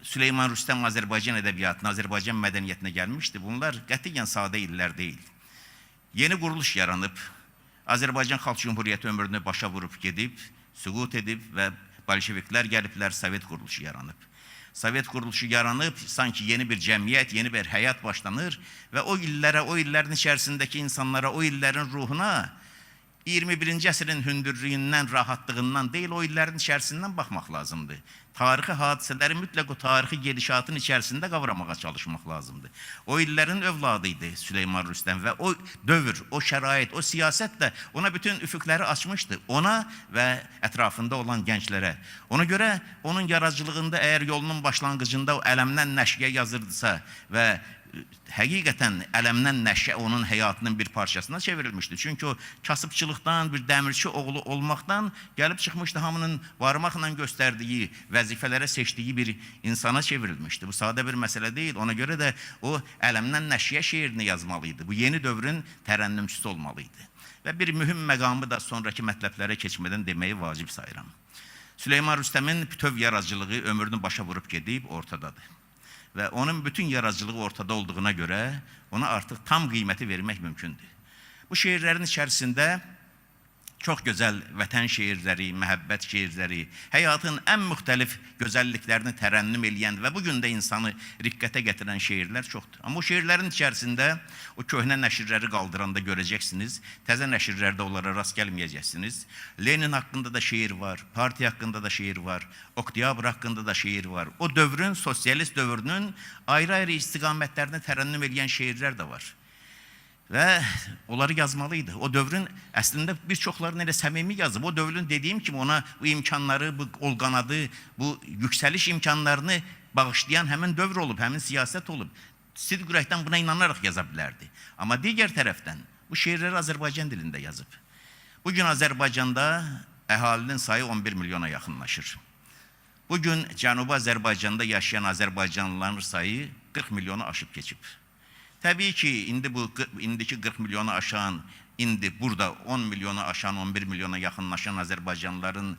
Süleyman Rüstəm Azərbaycan ədəbiyyatına, Azərbaycan mədəniyyətinə gəlmişdi, bunlar qətiyyən sadə illər deyil. Yeni quruluş yaranıb, Azərbaycan Xalq Cumhuriyyəti ömrünü başa vurub gedib, süqut edib və bolşeviklər gəliblər, Sovet quruluşu yaranıb. Sovet quruluşu yaranıb, sanki yeni bir cəmiyyət, yeni bir həyat başlanır və o illərə, o illərin içərisindəki insanlara, o illərin ruhuna 21-ci əsrin hündürlüyündən, rahatlığından deyil, o illerin içərisindən baxmaq lazımdır. Tarixi hadisələri mütləq o tarixi gedişatın içərisində qavramağa çalışmaq lazımdır. O illerin övladıydı Süleyman Rüstəm və o dövr, o şərait, o siyasət də ona bütün üfüqləri açmışdı. Ona və ətrafında olan gənclərə. Ona görə onun yaradıcılığında əgər yolunun başlanğıcında o Ələmdən Nəşyə yazırdısa və həqiqətən Ələmdən Nəşə onun həyatının bir parçasına çevrilmişdi. Çünki o kasıbçılıqdan, bir dəmirçi oğlu olmaqdan gəlib çıxmışdı, hamının varmaqla göstərdiyi, vəzifələrə seçdiyi bir insana çevrilmişdi. Bu sadə bir məsələ deyil. Ona görə də o Ələmdən Nəşyə şeirini yazmalıydı. Bu yeni dövrün tərənnümçüsü olmalıydı. Və bir mühüm məqamı da sonraki mətləblərə keçmədən deməyi vacib sayıram. Süleyman Rüstəmin bütöv yaradıcılığı ömrünü başa vurub gedib ortadadır. Və onun bütün yaradıcılığı ortada olduğuna görə ona artıq tam qiyməti vermək mümkündür. Bu şeirlərin içərisində Çox gözəl vətən şeirləri, məhəbbət şeirləri, həyatın ən müxtəlif gözəlliklərini tərənnüm eləyən və bugün də insanı riqqətə gətirən şeirlər çoxdur. Amma o şeirlərin içərisində o köhnə nəşrləri qaldıranda görəcəksiniz, təzə nəşrlərdə onlara rast gəlməyəcəksiniz. Lenin haqqında da şeir var, partiya haqqında da şeir var, oktyabr haqqında da şeir var. O dövrün, sosialist dövrünün ayrı-ayrı istiqamətlərini tərənnüm eləyən şeirlər də var. Və onları yazmalıydı. O dövrün əslində bir çoxlarını elə səmimi yazıb. O dövrün dediyim kimi ona bu imkanları, bu olqanadı, bu yüksəliş imkanlarını bağışlayan həmin dövr olub, həmin siyasət olub. Sidq ürəkdən buna inanaraq yaza bilərdi. Amma digər tərəfdən bu şeirləri Azərbaycan dilində yazıb. Bugün Azərbaycanda əhalinin sayı 11 milyona yaxınlaşır. Bugün Cənubi Azərbaycanda yaşayan Azərbaycanlıların sayı 40 milyonu aşıb keçib. Təbii ki, indiki 40 milyonu aşan, indi burada 10 milyonu aşan, 11 milyona yaxınlaşan Azərbaycanlıların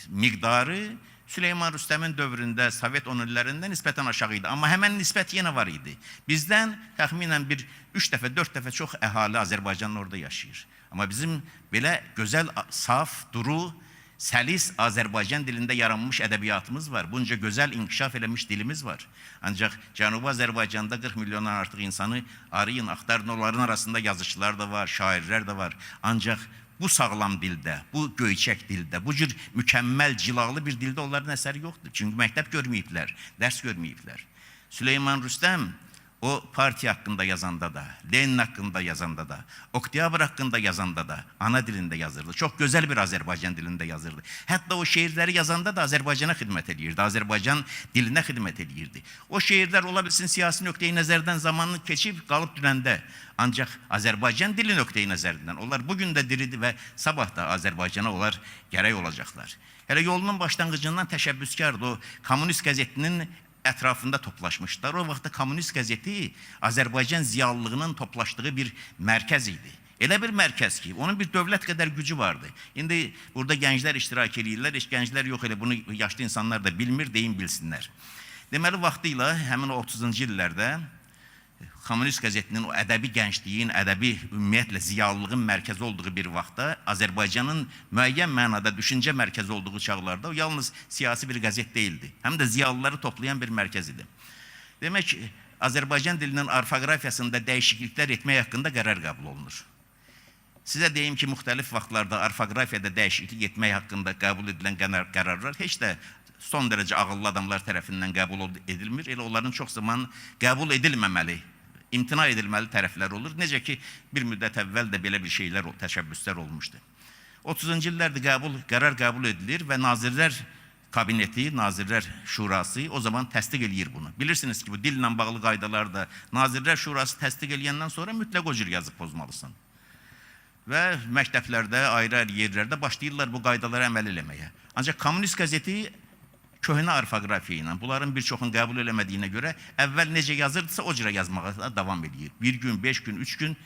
miqdarı Süleyman Rüstəmin dövründə, Sovet 10 illərində nisbətən aşağı idi. Amma həmən nisbət yenə var idi. Bizdən təxminən 3 dəfə, 4 dəfə çox əhali Azərbaycanlı orada yaşayır. Amma bizim belə gözəl, saf, duru, səlis Azərbaycan dilində yaranmış ədəbiyyatımız var. Bunca gözəl inkişaf eləmiş dilimiz var. Ancaq Cənubi Azərbaycanda 40 milyondan artıq insanı arayın, axtarın. Onların arasında yazıçılar da var, şairlər də var. Ancaq bu sağlam dildə, bu göyçək dildə, bu cür mükəmməl, cilalı bir dildə onların əsəri yoxdur. Çünki məktəb görməyiblər, dərs görməyiblər. Süleyman Rüstəm o partiya haqqında yazanda da, Lenin haqqında yazanda da, oktyabr haqqında yazanda da ana dilində yazırdı. Çox gözəl bir Azərbaycan dilində yazırdı. Hətta o şeirləri yazanda da Azərbaycana xidmət edirdi, Azərbaycan dilinə xidmət edirdi. O şeirlər ola bilsin siyasi nöqteyi nəzərdən zamanını keçib qalıb dünəndə. Ancaq Azərbaycan dili nöqteyi nəzərindən onlar bugün də diridir və sabah da Azərbaycana onlar gərək olacaqlar. Hələ yolunun başlanğıcından təşəbbüskardı. O Kommunist qəzetinin ətrafında toplaşmışlar. O vaxtda Kommunist qəzeti Azərbaycan ziyallılığının toplaşdığı bir mərkəz idi. Elə bir mərkəz ki, onun bir dövlət qədər gücü vardı. İndi burada gənclər iştirak edirlər, gənclər yox, elə bunu yaşlı insanlar da bilmir, deyin bilsinlər. Deməli, vaxtıyla həmin o 30-cu illərdə Kommunist qəzetinin o ədəbi gəncliyin, ədəbi ümumiyyətlə ziyallılığın mərkəzi olduğu bir vaxtda Azərbaycanın müəyyən mənada düşüncə mərkəzi olduğu çağlarda o yalnız siyasi bir qəzet deyildi. Həm də ziyallıları toplayan bir mərkəz idi. Demək, Azərbaycan dilinin orfoqrafiyasında dəyişikliklər etmək haqqında qərar qəbul olunur. Sizə deyim ki, müxtəlif vaxtlarda orfoqrafiyada dəyişiklik etmək haqqında qəbul edilən qərarlar heç də son dərəcə ağıllı adamlar tərəfindən qəbul edilmir. Elə onların çox zaman qəbul edilməməli, imtina edilməli tərəflər olur. Necə ki, bir müddət əvvəl də belə bir şeylər, təşəbbüslər olmuşdu. 30-cu illərdə qərar qəbul edilir və Nazirlər Kabineti, Nazirlər Şurası o zaman təsdiq eləyir bunu. Bilirsiniz ki, bu dillə bağlı qaydalar da Nazirlər Şurası təsdiq eləyəndən sonra mütləq o cür yazıb pozmalısın. Və məktəblərdə, ayrı-ayrı yerlərdə başlayırlar bu qaydalara əməl eləməyə. Ancaq Kommunist qəzeti köhnə orfoqrafiya ilə, bunların bir çoxunu qəbul eləmədiyinə görə əvvəl necə yazırdısa o cürə yazmağa davam edir. 1 gün, 5 gün, 3 gün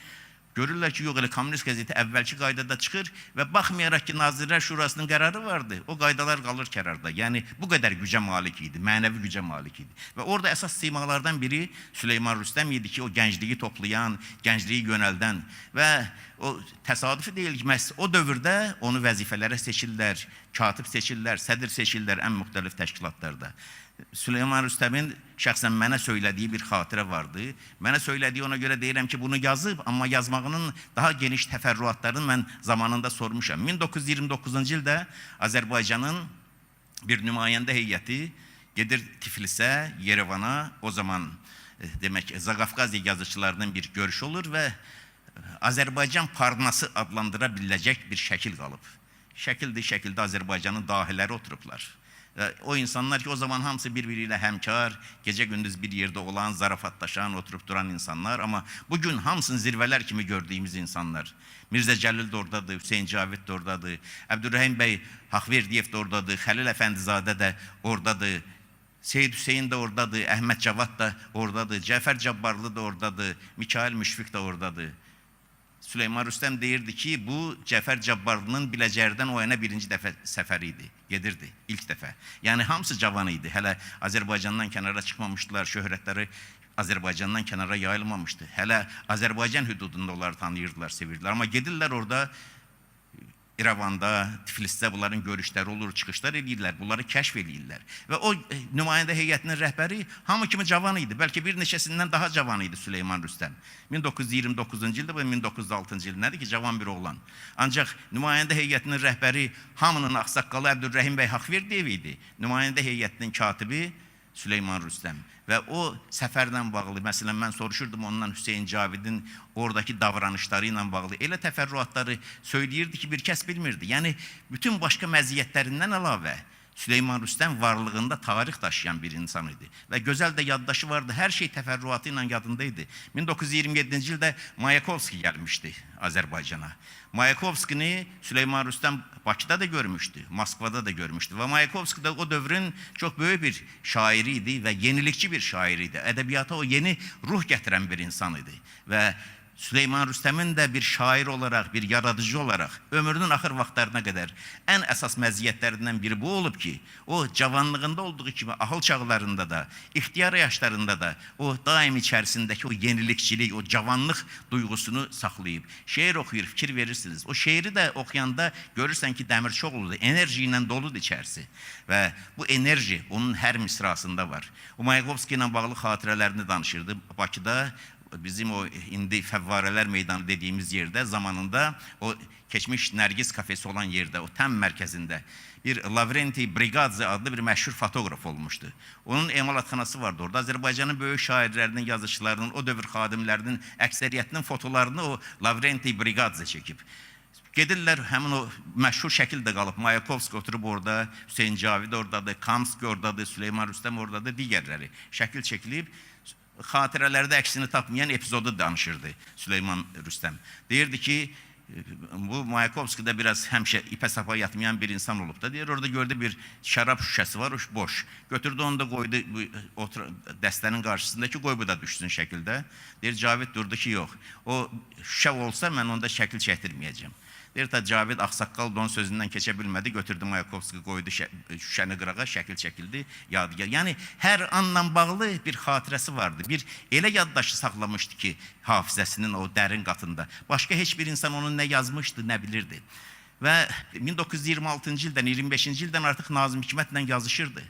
görürlər ki, yox elə Kommunist qəzeti əvvəlki qaydada çıxır və baxmayaraq ki, Nazirlər Şurasının qərarı vardı, o qaydalar qalır kərarda. Yəni, bu qədər gücə malik idi, mənəvi gücə malik idi. Və orada əsas simalardan biri Süleyman Rüstəm idi ki, o gəncliyi toplayan, gəncliyi yönəldən və o təsadüfi deyil ki, məhz o dövrdə onu vəzifələrə seçirlər, katib seçirlər, sədr seçirlər ən müxtəlif təşkilatlarda. Süleyman Rüstəmin şəxsən mənə söylədiyi bir xatirə vardı. Mənə söylədiyi ona görə deyirəm ki, bunu yazıb, amma yazmağının daha geniş təfərrüatlarını mən zamanında sormuşam. 1929-cu ildə Azərbaycanın bir nümayəndə heyəti gedir Tiflisə, Yerevana, o zaman demək Zaqafqaziya yazıçılarının bir görüşü olur və Azərbaycan Parnası adlandıra biləcək bir şəkil qalıb. Şəkildə Azərbaycanın dahiləri oturublar. O insanlar ki, o zaman hamısı bir-biri ilə həmkar, gecə-gündüz bir yerdə olan, zarafatlaşan, oturub duran insanlar. Amma bugün hamısını zirvələr kimi gördüyümüz insanlar. Mirzə Cəlil də oradadır, Hüseyin Cavid də oradadır, Əbdürrəhim bəy Haqverdiyev də oradadır, Xəlil Əfəndizadə də oradadır, Seyid Hüseyin də oradadır, Əhməd Cavad da oradadır, Cəfər Cabbarlı da oradadır, Mikail Müşfiq də oradadır. Süleyman Rüstəm deyirdi ki, bu Cəfər Cabbarlının Biləcərdən o yana birinci dəfə səfəri idi, gedirdi ilk dəfə. Yəni hamısı cavan idi, hələ Azərbaycandan kənara çıxmamışdılar, şöhrətləri Azərbaycandan kənara yayılmamışdı. Hələ Azərbaycan hüdudunda onları tanıyırdılar, sevirdilər. Amma gedirlər orada İrəvanda, Tiflisdə bunların görüşləri olur, çıxışlar edirlər, bunları kəşf edirlər. Və o nümayəndə heyətinin rəhbəri hamı kimi cavan idi. Bəlkə bir neçəsindən daha cavan idi Süleyman Rüstəm. 1929-cu ildə və 1906-cı il nədir ki, cavan bir oğlan. Ancaq nümayəndə heyətinin rəhbəri hamının ağsaqqalı Əbdülrəhim bəy Haqverdiyev idi. Nümayəndə heyətinin katibi Süleyman Rüstəm. Və o səfərlə bağlı, məsələn, mən soruşurdum ondan Hüseyin Cavidin oradakı davranışları ilə bağlı. Elə təfərrüatları söyləyirdi ki, bir kəs bilmirdi. Yəni, bütün başqa məziyyətlərindən əlavə Süleyman Rüstəm varlığında tarix daşıyan bir insan idi. Və gözəl də yaddaşı vardı, hər şey təfərrüatı ilə yadındaydı. 1927-ci ildə Mayakovski gəlmişdi Azərbaycana. Mayakovskini Süleyman Rüstəm Bakıda da görmüşdü, Moskvada da görmüşdü. Və Mayakovski de o dövrün çok böyük bir şairi idi və yenilikçi bir şair idi. Ədəbiyyata o yeni ruh gətirən bir insan idi. Və Süleyman Rüstəmin də bir şair olarak, bir yaradıcı olarak ömrünün axır vaxtlarına qədər ən əsas məziyyətlərindən biri bu olub ki, o cavanlığında olduğu kimi ahıl çağlarında da, ixtiyar yaşlarında da o daim içərisindəki o yenilikçilik, o cavanlıq duygusunu saxlayıb. Şeir oxuyur, fikir verirsiniz. O şeiri də oxuyanda görürsən ki, Dəmirçioğlu'dur, enerji ilə doludur içərisi. Və bu enerji onun hər misrasında var. O Mayakovski ilə bağlı xatirələrini danışırdı. Bakıda bizim o indi Fəvvarələr meydanı dediğimiz yerde zamanında o keçmiş Nərgiz kafesi olan yerde, o tam mərkəzində bir Lavrenti Brigadze adlı bir məşhur fotoğraf olmuştu. Onun emalatxanası vardı orada. Azərbaycanın böyük şairlərinin, yazıçılarının, o dövr xadimlərinin əksəriyyətinin fotolarını o Lavrenti Brigadze çekip. Gedirlər, həmin o məşhur şəkildə qalıb. Mayakovski oturub orada, Hüseyin Cavid oradadır, Kamski oradadır, Süleyman Rüstəm oradadır, digərləri şəkil çəkilib. Xatirələrdə əksini tapmayan epizodu danışırdı Süleyman Rüstəm. Deyirdi ki, bu Mayakovski de biraz həmişə ipə sapa yatmayan bir insan olub da. Deyir, orada gördü bir şarap şüşəsi var, boş. Götürdü onu da koydu dəstənin qarşısındakı, qoy bu da düşsün şəkildə. Deyir, Cavid durdu ki, yox. O şüşə olsa mən onda şəkil çəkdirməyəcəm. Deyir, ta Cavid ağsaqqal don sözündən keçə bilmədi, götürdü Mayakovski, qoydu şüşəni qırağa, şəkil çəkildi, yadigar. Yəni, hər anla bağlı bir xatirəsi vardı. Bir elə yaddaşı saxlamışdı ki, hafizəsinin o dərin qatında. Başqa heç bir insan onun nə yazmışdı, nə bilirdi. Və 1926-cı ildən, 25-ci ildən artıq Nazım Hikmətlə yazışırdı.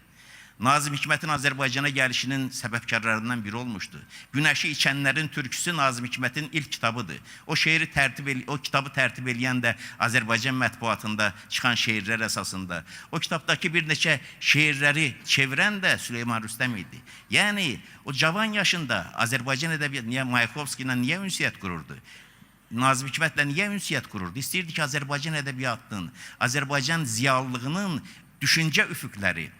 Nazım Hikmətin Azərbaycana gəlişinin səbəbkarlarından biri olmuşdu. Günəşi içənlərin türküsü Nazım Hikmətin ilk kitabıdır. O kitabı tərtib eləyən də Azərbaycan mətbuatında çıxan şeirlər əsasında. O kitabdakı bir neçə şeirləri çevirən də Süleyman Rüstəm idi. Yəni o cavan yaşında Azərbaycan ədəbiyyatı niyə Mayakovski ilə niyə ünsiyyət qururdu? Nazım Hikmətlə niyə ünsiyyət qururdu? İstəyirdi ki, Azərbaycan ədəbiyyatının, Azərbaycan ziyallığının düşüncə üfüqləri,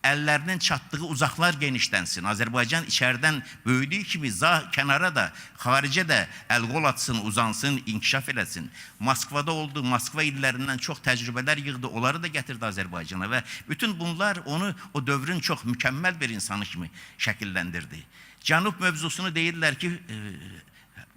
əllərinin çatdığı uzaqlar genişlənsin. Azərbaycan içərdən böyüdüyü kimi kənara da, xaricə də əl-qol atsın, uzansın, inkişaf eləsin. Moskvada oldu, Moskva illərindən çox təcrübələr yığdı, onları da gətirdi Azərbaycana və bütün bunlar onu o dövrün çox mükəmməl bir insanı kimi şəkilləndirdi. Cənub mövzusunu deyirlər ki,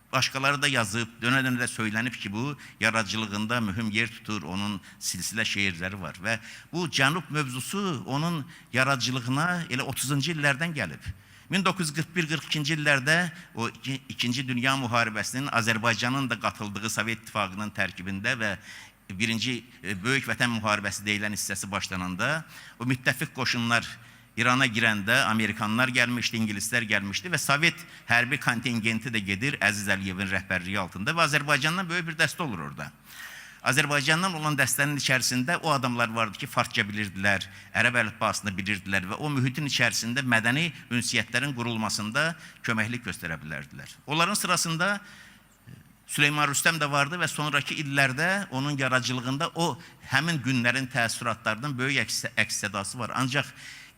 başqaları da yazıb, dönə-dönə də söylənib ki, bu yaradıcılığında mühüm yer tutur, onun silsilə şeirləri var və bu Cənub mövzusu onun yaradıcılığına elə 30-cu illərdən gəlib. 1941-42-ci illərdə o 2-ci Dünya Müharibəsinin Azərbaycanın da qatıldığı Sovet İttifaqının tərkibində və birinci Böyük Vətən Müharibəsi deyilən hissəsi başlananda o müttəfiq qoşunlar İrana girəndə Amerikanlar gəlmişdi, İngilislər gəlmişdi və Sovet hərbi kontingenti də gedir Əziz Əliyevin rəhbərliyi altında və Azərbaycandan böyük bir dəstə olur orada. Azərbaycandan olan dəstənin içərisində o adamlar vardı ki, farsça bilirdilər, ərəb əlifbasını bilirdilər və o mühitin içərisində mədəni ünsiyyətlərin qurulmasında köməklik göstərə bilərdilər. Onların sırasında Süleyman Rüstəm də vardı və sonraki illərdə onun yaradıcılığında o həmin günlərin təəssüratlarının böyük əks-sədası var. Ancaq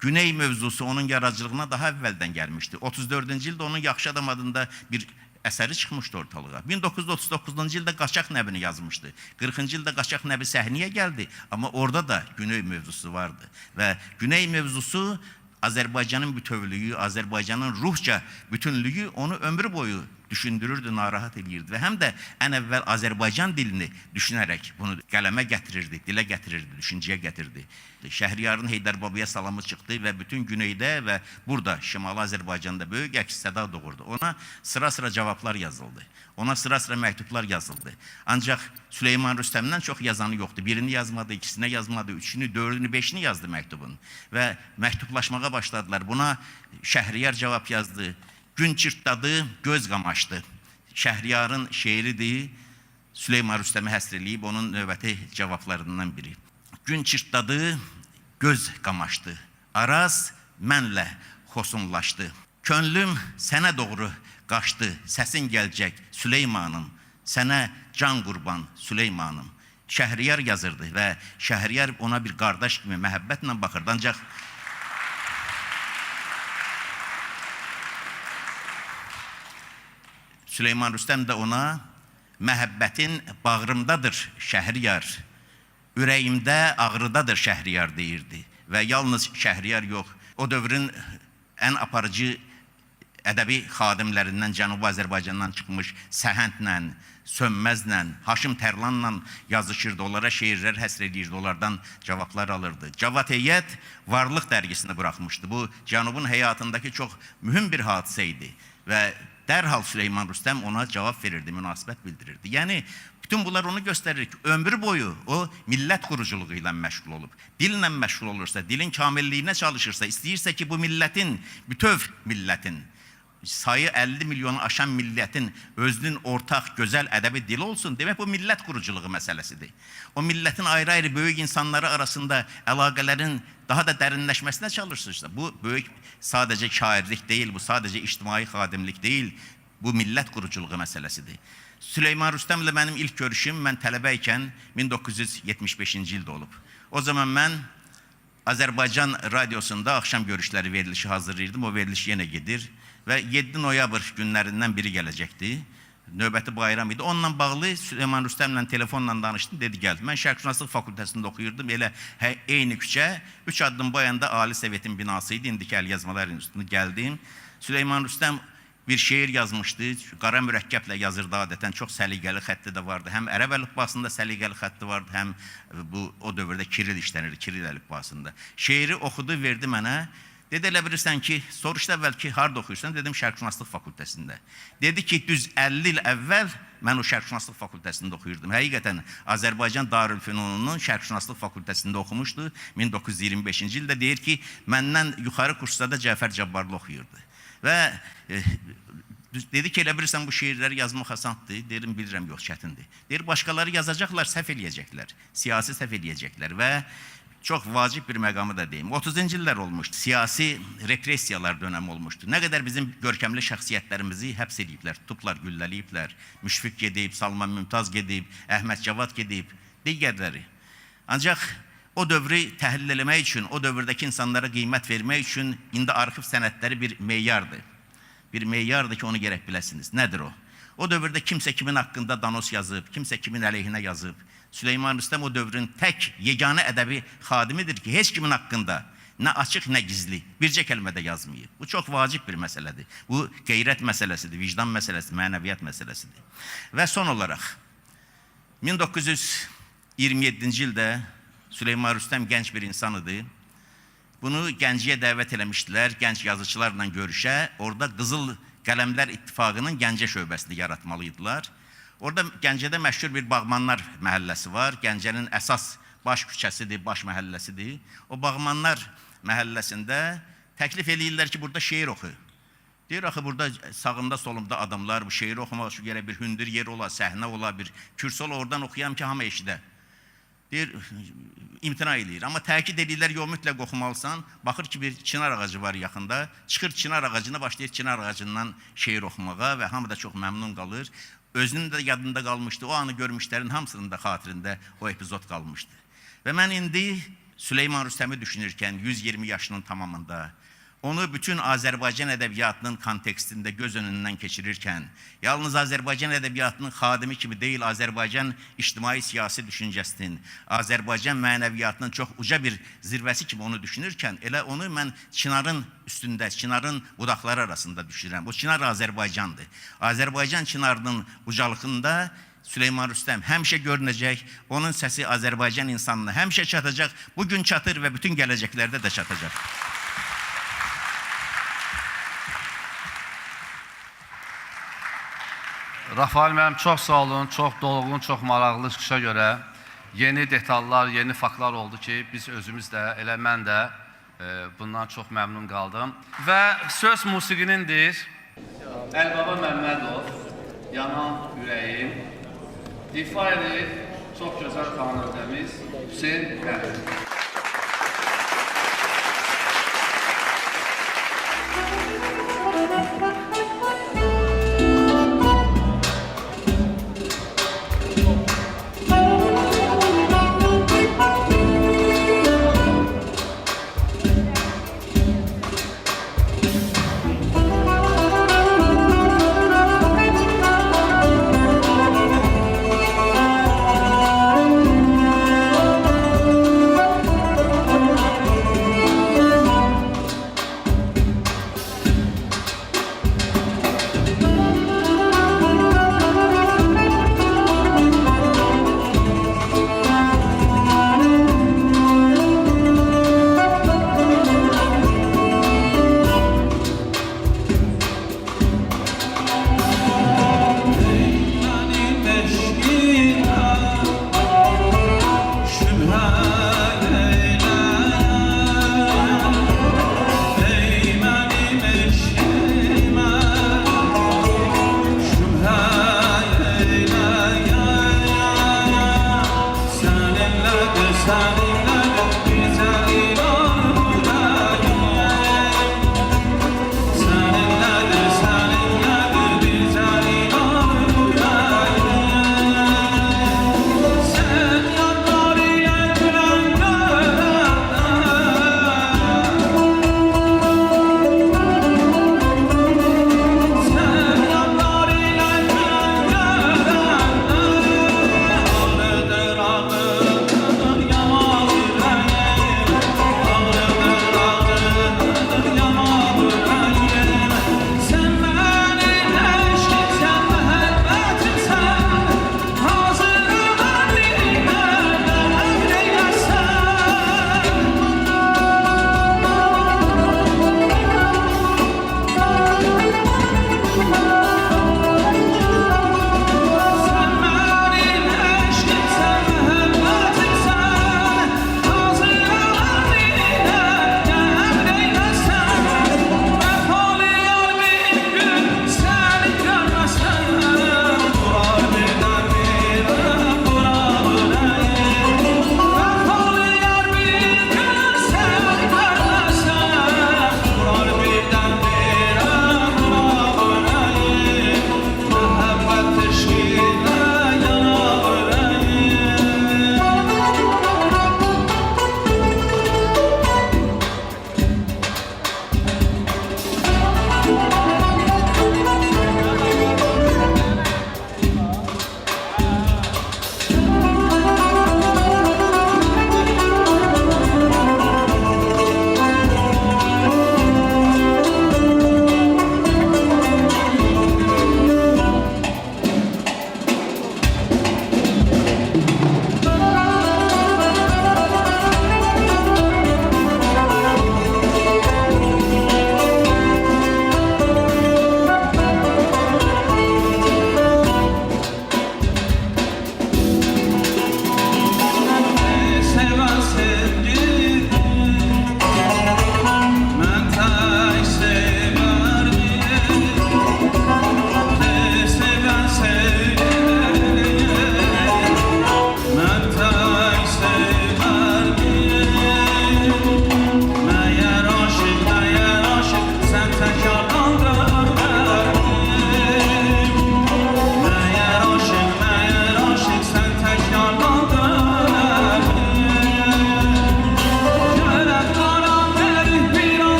Güney mövzusu onun yaradıcılığına daha əvvəldən gəlmişdi. 34-cü ildə onun Yaxşı Adam adında bir əsəri çıxmışdı ortalığa. 1939-cu ildə Qaçaq Nəbini yazmışdı. 40-cı ildə Qaçaq Nəbi səhnəyə gəldi, amma orada da Güney mövzusu vardı. Və Güney mövzusu Azərbaycanın bütövlüyü, Azərbaycanın ruhca bütünlüyü onu ömrü boyu düşündürürdü, narahat edirdi və həm də ən əvvəl Azərbaycan dilini düşünərək bunu qələmə gətirirdi, dilə gətirirdi, düşüncəyə gətirdi. Şəhriyarın Heydər Babaya salamı çıxdı və bütün güneydə və burada Şimali Azərbaycanda böyük əks-səda doğurdu. Ona sıra-sıra cavablar yazıldı. Ona sıra-sıra məktublar yazıldı. Ancaq Süleyman Rüstəmdən çox yazanı yoxdur. Birini yazmadı, ikisinə yazmadı, üçünü, dördünü, beşini yazdı məktubun. Və məktublaşmağa başladılar. Buna Şəhriyar cavab yazdı. Gün çırtladı, göz qamaşdı. Şəhriyarın şeiridir. Süleyman Rüstəmi həsr eləyib onun növbəti cavablarından biri. Gün çırtladı, göz qamaşdı. Araz mənlə xosunlaşdı. Könlüm sənə doğru qaçdı. Səsin gələcək Süleymanım. Sənə can qurban Süleymanım. Şəhriyar yazırdı və Şəhriyar ona bir qardaş kimi məhəbbətlə baxırdı. Ancaq Süleyman Rüstəm də ona məhəbbətin bağrımdadır Şəhriyar, ürəyimdə ağrıdadır Şəhriyar deyirdi. Və yalnız Şəhriyar yox, o dövrün ən aparıcı ədəbi xadimlərindən Cənubi Azərbaycandan çıxmış Səhəndlə, Sönməzlə, Haşim Tərlanla yazışırdı, onlara şeirlər həsr edirdi, onlardan cavablar alırdı. Cavad Heyyət Varlıq dərgisini buraxmışdı. Bu, Cənubun həyatındakı çox mühüm bir hadisə idi və dərhal Süleyman Rüstəm ona cavab verirdi, münasibət bildirirdi. Yəni, bütün bunlar onu göstərir ki, ömrü boyu o millət quruculuğu ilə məşğul olub. Dillə məşğul olursa, dilin kamilliyinə çalışırsa, istəyirsə ki, bu millətin, bütöv millətin, sayı 50 milyonu aşan millətin özünün ortaq, gözəl ədəbi dili olsun, demək bu millət quruculuğu məsələsidir. O millətin ayrı-ayrı böyük insanları arasında əlaqələrin daha da dərinləşməsinə çalışırsa, bu böyük sadəcə şairlik deyil, bu sadəcə ictimai xadimlik deyil, bu millət quruculuğu məsələsidir. Süleyman Rüstəmlə mənim ilk görüşüm, mən tələbə ikən 1975-ci ildə olub. O zaman mən Azərbaycan radiosunda axşam görüşləri verilişi hazırlayırdım, o veriliş yenə gedir və 7 noyabr günlərindən biri gələcəkdi. Növbəti bayram idi. Onunla bağlı Süleyman Rüstəmlə telefonla danışdım, dedi gəldi. Mən Şərqşünaslıq fakültəsində oxuyurdum, elə eyni küçə, 3 addım boyanda Ali Sovetin binası idi, indiki Əl Yazmalar İnstitutuna gəldim. Süleyman Rüstəm bir şeir yazmışdı, qara mürəkkəblə yazırdı adətən, çox səliqəli xətti də vardı. Həm ərəb əlifbasında səliqəli xətti vardı, həm bu o dövrdə Kiril işlənirdi, Kiril əlifbasında. Şeiri oxudu, verdi mənə. Dedi, elə bilirsən ki, soruşdu əvvəl ki, harada oxuyursan? Dedim, Şərqşünaslıq fakültəsində. Dedi ki, düz 50 il əvvəl mən o Şərqşünaslıq fakültəsində oxuyurdum. Həqiqətən, Azərbaycan Darülfünununun Şərqşünaslıq fakültəsində oxumuşdu. 1925-ci ildə deyir ki, məndən yuxarı kursada Cəfər Cabbarlı oxuyurdu. Və dedi ki, elə bilirsən bu şeirləri yazmaq asandır. Derim, bilirəm, yox, çətindir. Deyir, başqaları yazacaqlar, səhv eləyəcəklər, siyasi səhv eləyəcəklər və çox vacib bir məqamı da deyim. 30-cu illər olmuşdu, siyasi repressiyalar dönəmi olmuşdu. Nə qədər bizim görkəmli şəxsiyyətlərimizi həbs ediblər, tutublar, gülləliyiblər. Müşfiq gedib, Salman Mümtaz gedib, Əhməd Cavad gedib, digərləri. Ancaq o dövrü təhlil eləmək üçün, o dövrdəki insanlara qiymət vermək üçün indi arxiv sənədləri bir meyardır. Bir meyardır ki, onu gərək biləsiniz. Nədir o? O dövrdə kimsə kimin haqqında danos yazıb, kimsə kimin əleyhinə yazıb. Süleyman Rüstəm o dövrün tək, yeganə ədəbi xadimidir ki, heç kimin haqqında nə açıq, nə gizli, bircə kəlmə də yazmayıb. Bu çox vacib bir məsələdir. Bu qeyrət məsələsidir, vicdan məsələsidir, mənəviyyat məsələsidir. Və son olaraq, 1927-ci ildə Süleyman Rüstəm gənc bir insan idi. Bunu Gəncəyə dəvət eləmişdilər, gənc yazıçılarla görüşə. Orada Qızıl Qələmlər İttifaqının Gəncə şöbəsini yaratmalıydılar. Orada Gəncədə məşhur bir Bağmanlar məhəlləsi var. Gəncənin əsas baş küçəsidir, baş məhəlləsidir. O Bağmanlar məhəlləsində təklif eləyirlər ki, burada şeir oxu. Deyir, axı, burada sağında solumda adamlar, bu şeiri oxumaq üçün gərək bir hündür yer ola, səhnə ola, bir kürsü ola, oradan oxuyam ki, hamı eşidə. Deyir, imtina eləyir. Amma təkid edirlər, yox, mütləq oxumalısan. Baxır ki, bir çınar ağacı var yaxında. Çıxır çınar ağacına, başlayır çınar ağacından şeir oxumağa və hamı da çox məmnun qalır. Özünün də yadında qalmışdı, o anı görmüşlərin hamısının da xatirində o epizod qalmışdı. Və mən indi Süleyman Rüstəmi düşünürkən 120 yaşının tamamında onu bütün Azərbaycan ədəbiyyatının kontekstində göz önündən keçirirkən, yalnız Azərbaycan ədəbiyyatının xadimi kimi deyil, Azərbaycan ictimai-siyasi düşüncəsinin, Azərbaycan mənəviyyatının çox uca bir zirvəsi kimi onu düşünürkən, elə onu mən çinarın üstündə, çinarın budaqları arasında düşünürəm. Bu çınar Azərbaycandır. Azərbaycan çinarının ucalığında Süleyman Rüstəm həmişə görünəcək, onun səsi Azərbaycan insanına həmişə çatacaq, bugün çatır və bütün gələcəklərdə də çatacaq. Rafael müəllim, çox sağ olun, çox dolğun, çox maraqlı çıxışa görə yeni detallar, yeni faktlar oldu ki, biz özümüz də, elə mən də bundan çox məmnun qaldım. Və söz musiqinindir. Əlbaba Məmmədov, Yanan Ürəyim, ifa edir çox gözəl xanəndəmiz Hüseyn Qədir.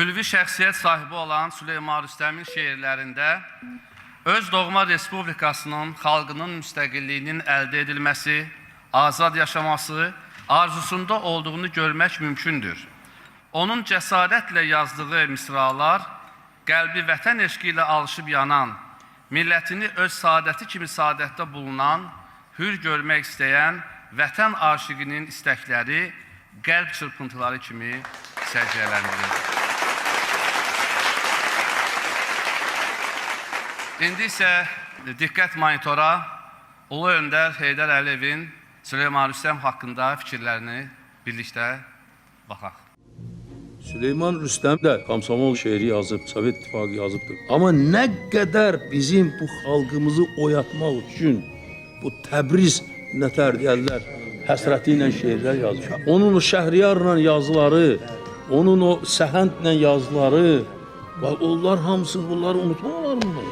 Ülvi şəxsiyyət sahibi olan Süleyman Rüstəmin şeirlərində öz doğma respublikasının, xalqının müstəqilliyinin əldə edilməsi, azad yaşaması, arzusunda olduğunu görmək mümkündür. Onun cəsarətlə yazdığı misralar, qəlbi vətən eşqi ilə alışıb yanan, millətini öz saadəti kimi saadətdə bulunan, hür görmək istəyən vətən aşiqinin istəkləri, qəlb çırpıntıları kimi səciyyələndirir. İndi isə diqqət monitora Ulu Öndər Heydər Əliyevin Süleyman Rüstəm haqqında fikirlərini birlikdə baxaq. Süleyman Rüstəm də Komsomol şeiri yazıb, Sovet İttifaqı yazıbdır. Amma nə qədər bizim bu xalqımızı oyatmaq üçün bu Təbriz nətər deyərlər, həsrəti ilə şeirlər yazır. Onun o Şəhriyarla yazıları, onun o Səhəndlə yazıları, onlar hamısını bunları unutmaq olar mı?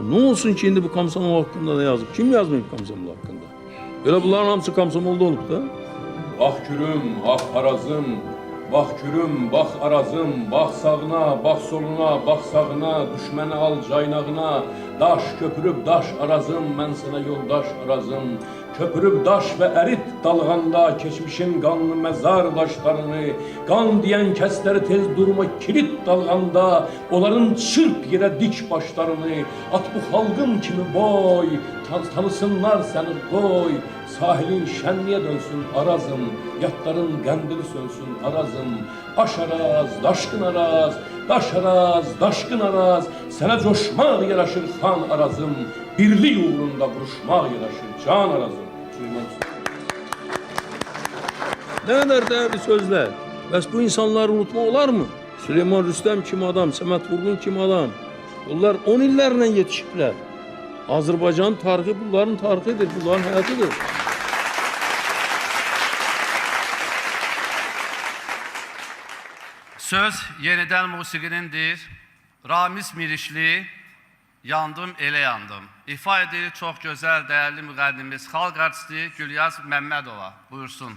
Ne olsun ki indi bu Komsomol haqqında da yazıb? Kim yazmayıb Komsomol haqqında? Elə bunların hamısı Komsomolda olub da. Bax Kürüm, bax Arazım, bax Kürüm, bax Arazım, bax sağına, bax soluna, bax sağına, düşməni al caynağına, daş köpürüb daş Arazım, mən sənə yoldaş Arazım. Köpürüb daş və ərit dalğanda, keçmişin qanlı məzar daşlarını, qan deyən kəsləri tez durma kilit dalğanda, onların çırp yerə dik başlarını, at bu xalqım kimi boy, tanısınlar səni qoy, sahilin şənliyə dönsün Arazım, yatların qəndiri sönsün Arazım, baş Araz, daşqın Araz, daş Araz, daşqın Araz, sənə coşmaq yaraşır xan Arazım, birlik uğrunda vuruşmaq yaraşır can Arazım. Ne kadar değerli sözler. Bəs bu insanları unutma olar mı? Süleyman Rüstəm kim adam, Səməd Vurğun kim adam. Bunlar 10 illərlə yetişiblər. Azərbaycan tarixi bunların tarixidir, bunların həyatıdır. Söz yenidən musiqinindir. Ramiz Mirişli Yandım, elə yandım. İfa edir çox gözəl, dəyərli müğənnimiz, xalq artisti Gülyaz Məmmədova. Buyursun.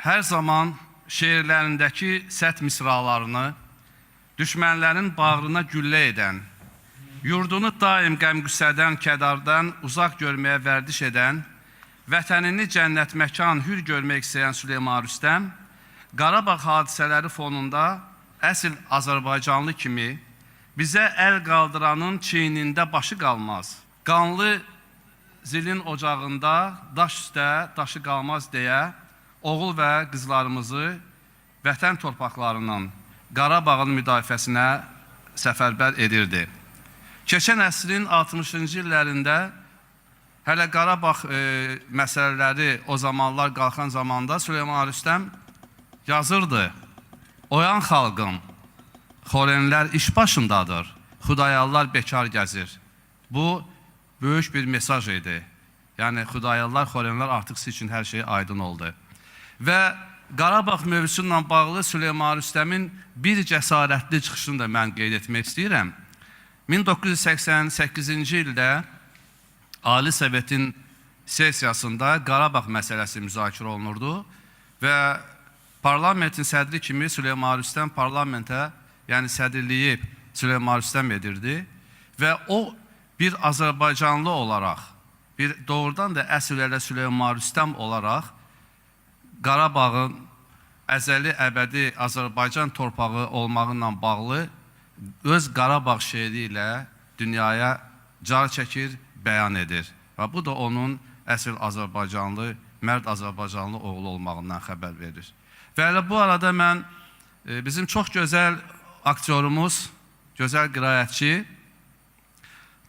hər zaman şeirlərindəki sərt misralarını düşmənlərin bağrına güllə edən, yurdunu daim qəm-qüssədən, kədardan uzaq görməyə vərdiş edən, vətənini cənnət məkan hür görmək istəyən Süleyman Rüstəm, Qarabağ hadisələri fonunda əsl Azərbaycanlı kimi bizə əl qaldıranın çiynində başı qalmaz, qanlı zilin ocağında daş üstə daşı qalmaz deyə oğul və qızlarımızı vətən torpaqlarının, Qarabağın müdafiəsinə səfərbər edirdi. Keçən əsrin 60-cı illərində hələ Qarabağ məsələləri o zamanlar qalxan zamanda Süleyman Rüstəm yazırdı. Oyan xalqım, xorenlər iş başındadır, xudayallar bekar gəzir. Bu, böyük bir mesaj idi. Yəni, xudayallar, xorenlər artıq siz üçün hər şey aydın oldu. Və Qarabağ mövzusu ilə bağlı Süleyman Rüstəmin bir cəsarətli çıxışını da mən qeyd etmək istəyirəm. 1988-ci ildə Ali Sovetin sesiyasında Qarabağ məsələsi müzakirə olunurdu və parlamentin sədri kimi Süleyman Rüstəm parlamentə, yəni sədrliyi Süleyman Rüstəm edirdi və o bir Azərbaycanlı olaraq, bir doğrudan da əsl elə Süleyman Rüstəm olaraq Qarabağın əzəli, əbədi Azərbaycan torpağı olmağıyla bağlı öz Qarabağ şeiri ilə dünyaya car çəkir, bəyan edir. Və bu da onun əsl Azərbaycanlı, mərd Azərbaycanlı oğlu olmağından xəbər verir. Və elə bu arada mən bizim çox gözəl aktyorumuz, gözəl qiraətçi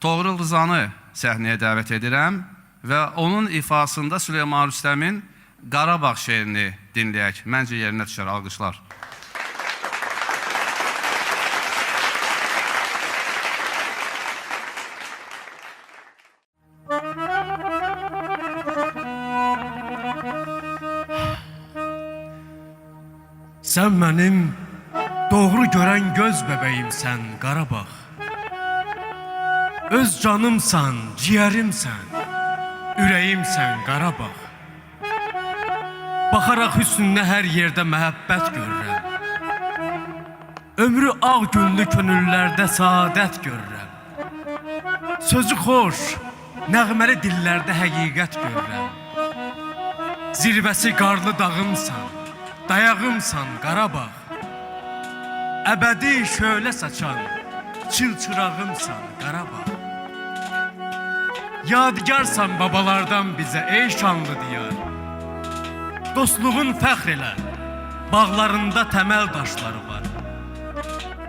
Toğrul Rızanı səhnəyə dəvət edirəm və onun ifasında Süleyman Rüstəmin Qarabağ şeirini dinləyək. Məncə yerinə düşər, alqışlar. Sən mənim doğru görən göz bəbəyimsən Qarabağ. Öz canımsan, ciyərimsən, ürəyimsən Qarabağ. Baxaraq hüsnünə hər yerdə məhəbbət görürəm. Ömrü ağ günlü könüllərdə saadət görürəm. Sözü xoş, nəğməli dillərdə həqiqət görürəm. Zirvəsi qarlı dağımsan, dayağımsan Qarabağ. Əbədi şölə saçan, çılçırağımsan Qarabağ. Yadigarsan babalardan bizə ey şanlı diyar. Dostluğun fəxr elə, bağlarında təməl daşları var.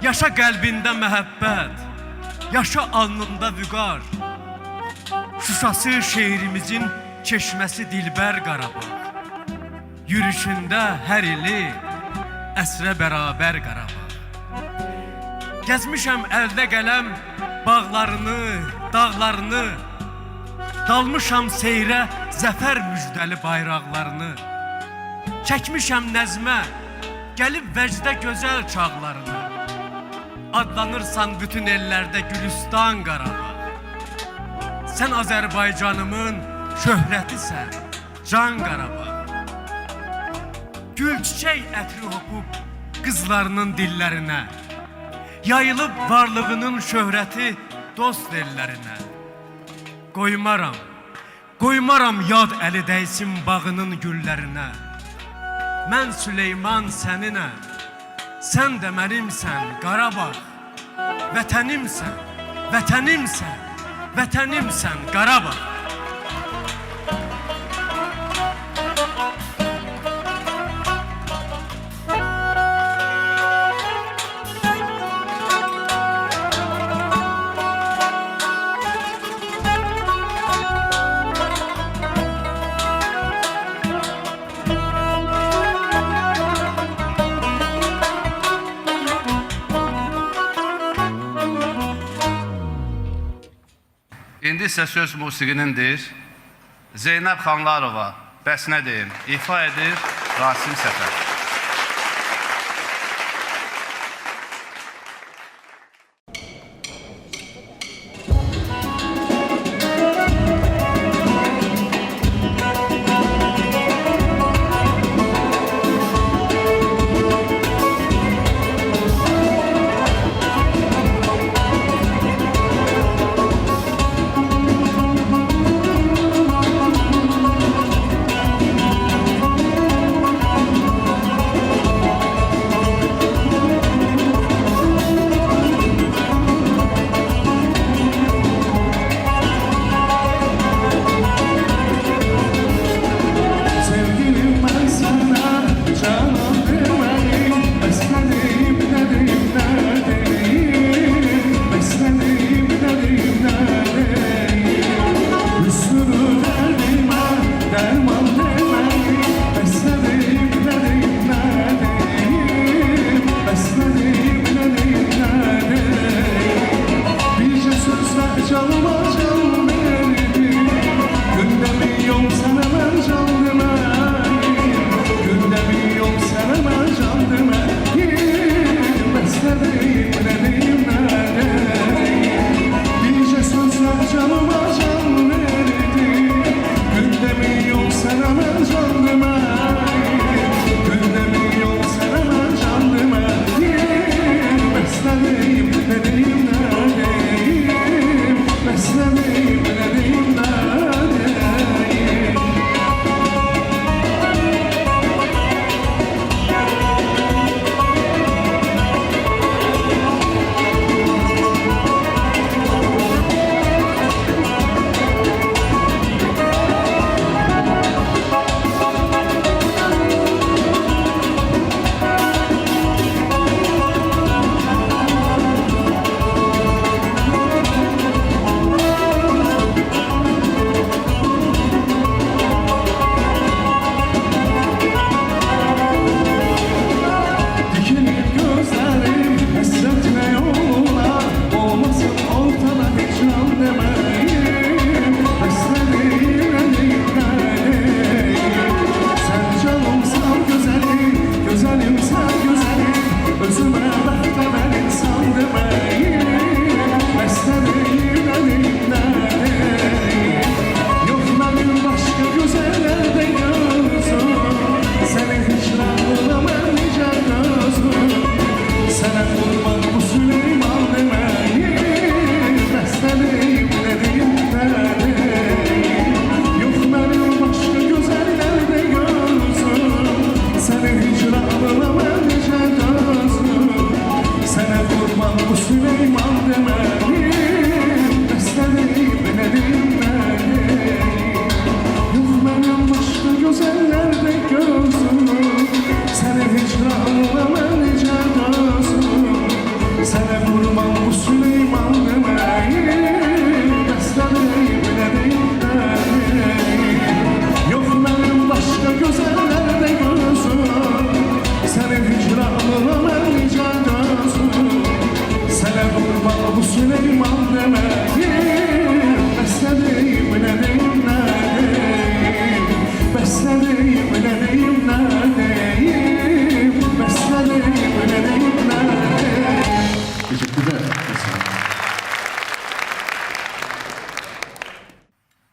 Yaşa qəlbində məhəbbət, yaşa alnında vüqar. Şuşası şeirimizin çeşməsi dilbər Qarabağ. Yürüşündə hər ili əsrə bərabər Qarabağ. Gəzmişəm əldə qələm bağlarını, dağlarını. Dalmışam seyrə zəfər müjdəli bayraqlarını. Çəkmişəm nəzmə, gəlib vəcdə gözəl çağlarını. Adlanırsan bütün ellərdə Gülüstan Qarabağ. Sən Azərbaycanımın şöhrətisən, can Qarabağ. Gül çiçək ətri hopub qızlarının dillərinə. Yayılıb varlığının şöhrəti dost ellərinə. Qoymaram, qoymaram yad əli dəysin bağının güllərinə. Mən Süleyman səninə, sən də mənimsən Qarabağ. Vətənimsən, vətənimsən, vətənimsən Qarabağ. İndi isə söz musiqinindir. Zeynəb Xanlarova, bəs nə deyim, ifa edir Rasim Səfər.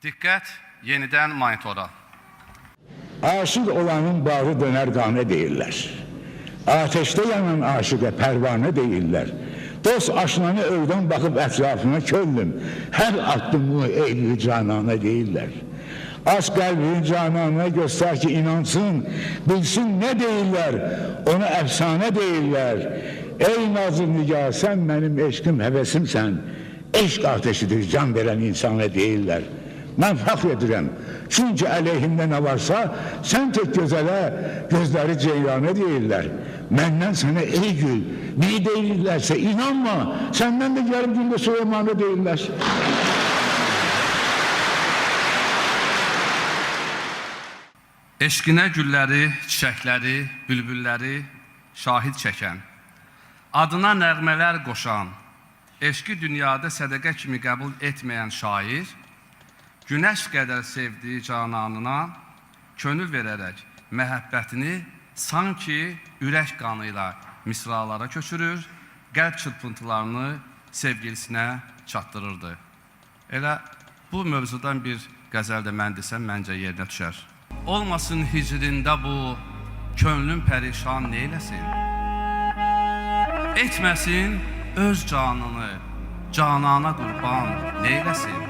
Diqqət yenidən monitora. Aşık olanın bağı döner gane değiller. Ateşte yanan aşıka pervane değiller. Dost aşnanı övden bakıp etrafına köllüm. Her attığımı eylül canana değiller. Aç kalbin canana göster ki inansın, bilsin ne değiller, ona efsane değiller. Ey nazır nigar, sen benim eşkim hevesimsen, eşk ateşidir can veren insana değiller. Ben fəxr edirəm, çünkü aleyhimde ne varsa, sen tek gözele, gözleri ceylana değiller. Menden sana ey gül, ne değillerse inanma, senden de yarım günde Süleyman'a değiller. Eşqinə gülləri, çiçəkləri, bülbülləri şahid çəkən, adına nəğmələr qoşan, eşqi dünyada sədəqə kimi qəbul etməyən şair, günəş qədər sevdiyi cananına könül verərək məhəbbətini sanki ürək qanı ilə misralara köçürür, qəlb çırpıntılarını sevgilisinə çatdırırdı. Elə bu mövzudan bir qəzəl də mən desəm, məncə yerinə düşər. Olmasın hicrində bu, könlüm pərişan neyləsin? Etməsin öz canını, canana qurban neyləsin?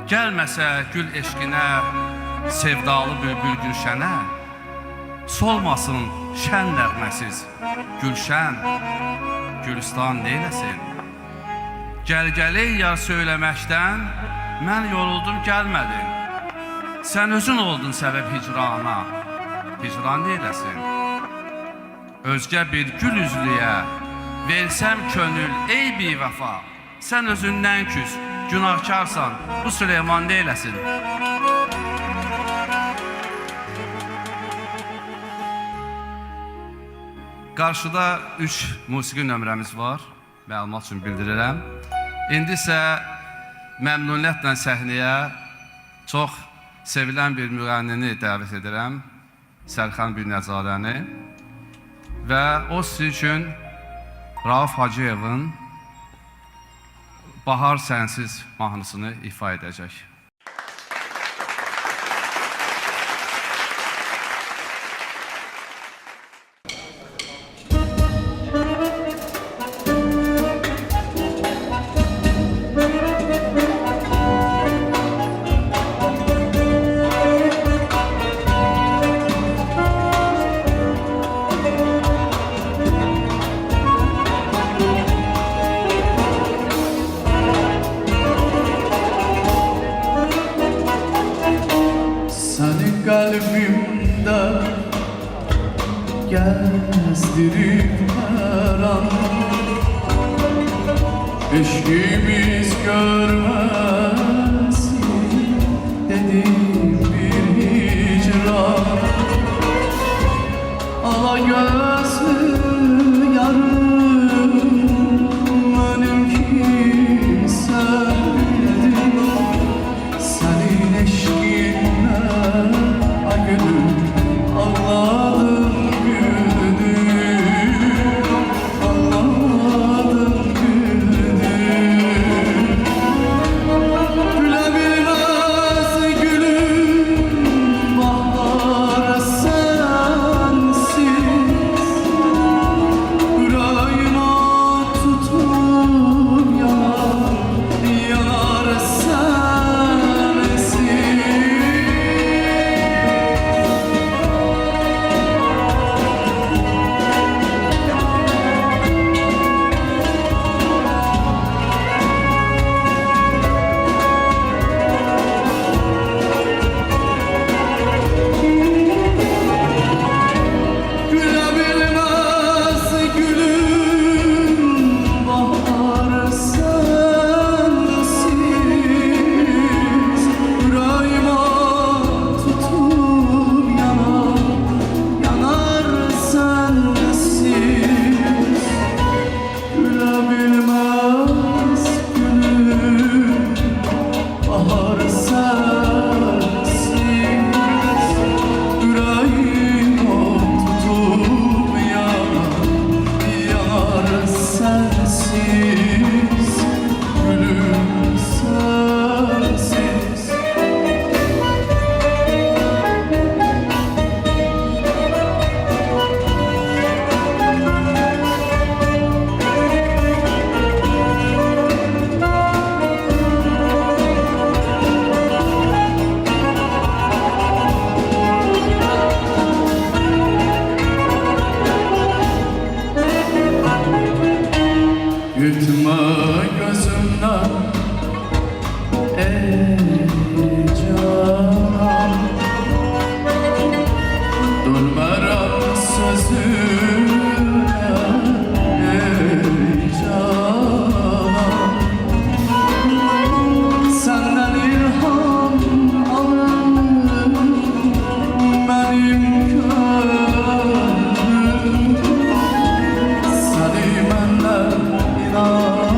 Gəlməsə gül eşqinə, sevdalı bülbül gülşənə, solmasın şən nəğməsiz, gülşən, gülüstan neyləsin? Gəl-gəli yar söyləməkdən, mən yoruldum gəlmədim. Sən özün oldun səbəb hicrana, hicran neyləsin? Özgə bir gül üzlüyə, versəm könül ey bivəfa, sən özündən küs, günahkarsan, bu Süleyman neyləsin? Qarşıda 3 musiqi nömrəmiz var, məlumat üçün bildirirəm. İndi isə məmnuniyyətlə səhnəyə çox sevilən bir müğənnini dəvət edirəm, Sərxan Binnəcarəni və o sizin üçün Rauf Hacıyevin Bahar Sənsiz mahnısını ifa edəcək. Kalbimde gezdirip her an eşkimiz görmesin dedim bir hicran. Ala gözlü yarım benimki sevdim, senin eşkinle gülüm, ağladım güldüm, ağladım güldüm. senden ey canan Dönmərəm sözüne ey canan Senden ilham alır benim gönlüm Seni benden inan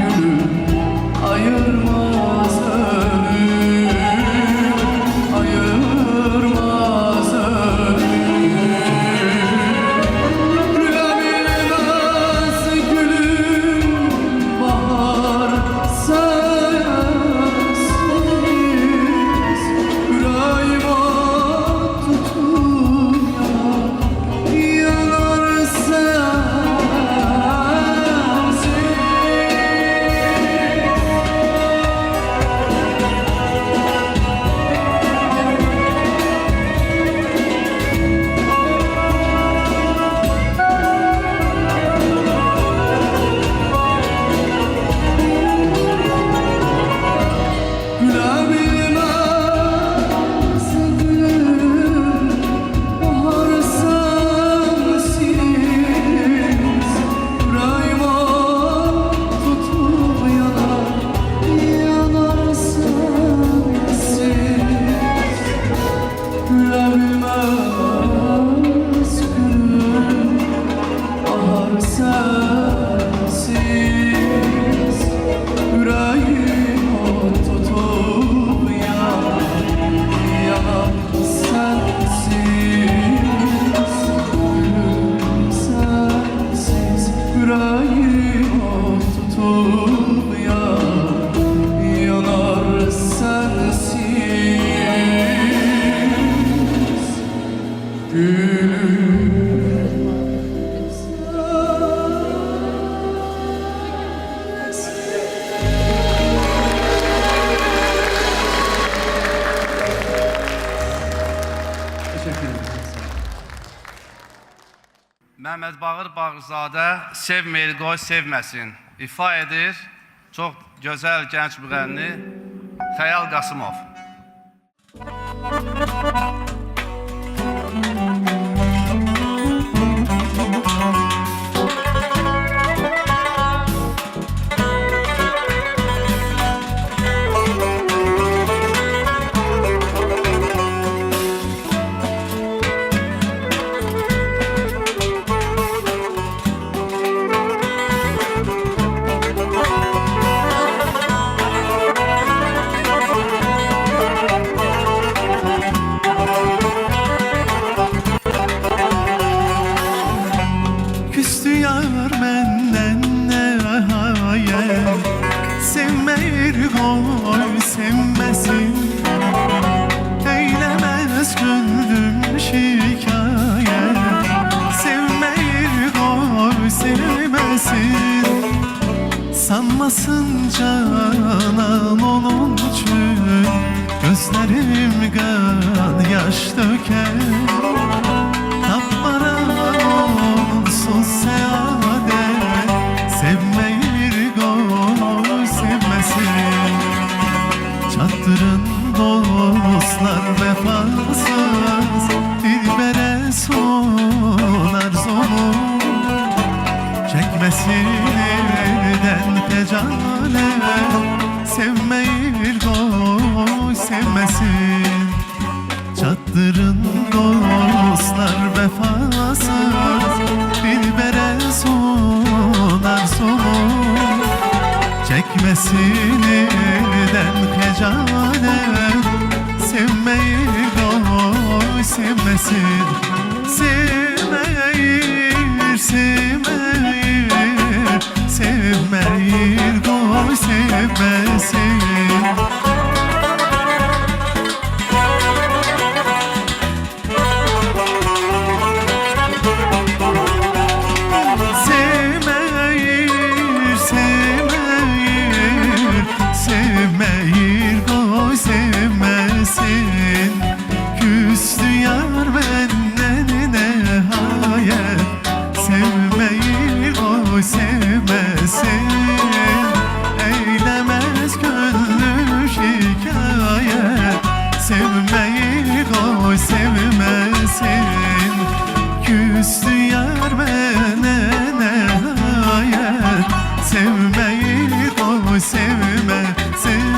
gülüm ayırmaz ölüm ayırmaz ölüm Gülebilmez gülüm bahar sensiz Yüreğime tutun yanar sensiz Gülebilmez gülüm bahar sensiz Yüreğime tutup yanar sensiz Gülebilmez gülüm bahar sensiz Yüreğime tutup yanar sensiz Gülüm sensiz Yüreğime tutup yanar sensiz Məhəmməd Bağır Bağırzadə sevməyir, qoy sevməsin. İfa edir çox gözəl gənc müğənni Xəyal Qasımov. Küstü yar menden nihayet Sevmeyir koy sevmesin Eylemez gönlüm şikayet Sevmeyir koy sevmesin Sanmasın canan onun için Gözlerim kan yaş döker Tapmaran olsun saadet Sevmeyir koy sevmesin Çattırın dostlar vefasız Dilbere sonar zonum Çekmesin elden tecalet Sevmeyir koy sevmesin Çattırın dostlar vefasız Dilbere sonar zonum Çekmesin elden hecalet Sevmeyir koy sevmesin Sevmeyir sevmeyir Sevmeyir koy sevmesin Sevmeyir sevmeyir Sevmeyir koy sevmesin Küstü yar benden nihayet Sevmeyir koy sevmesin sevmesin.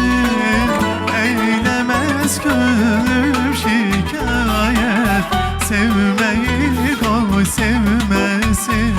Eylemez gönlüm şikayet, sevmeyi koy sevmesin.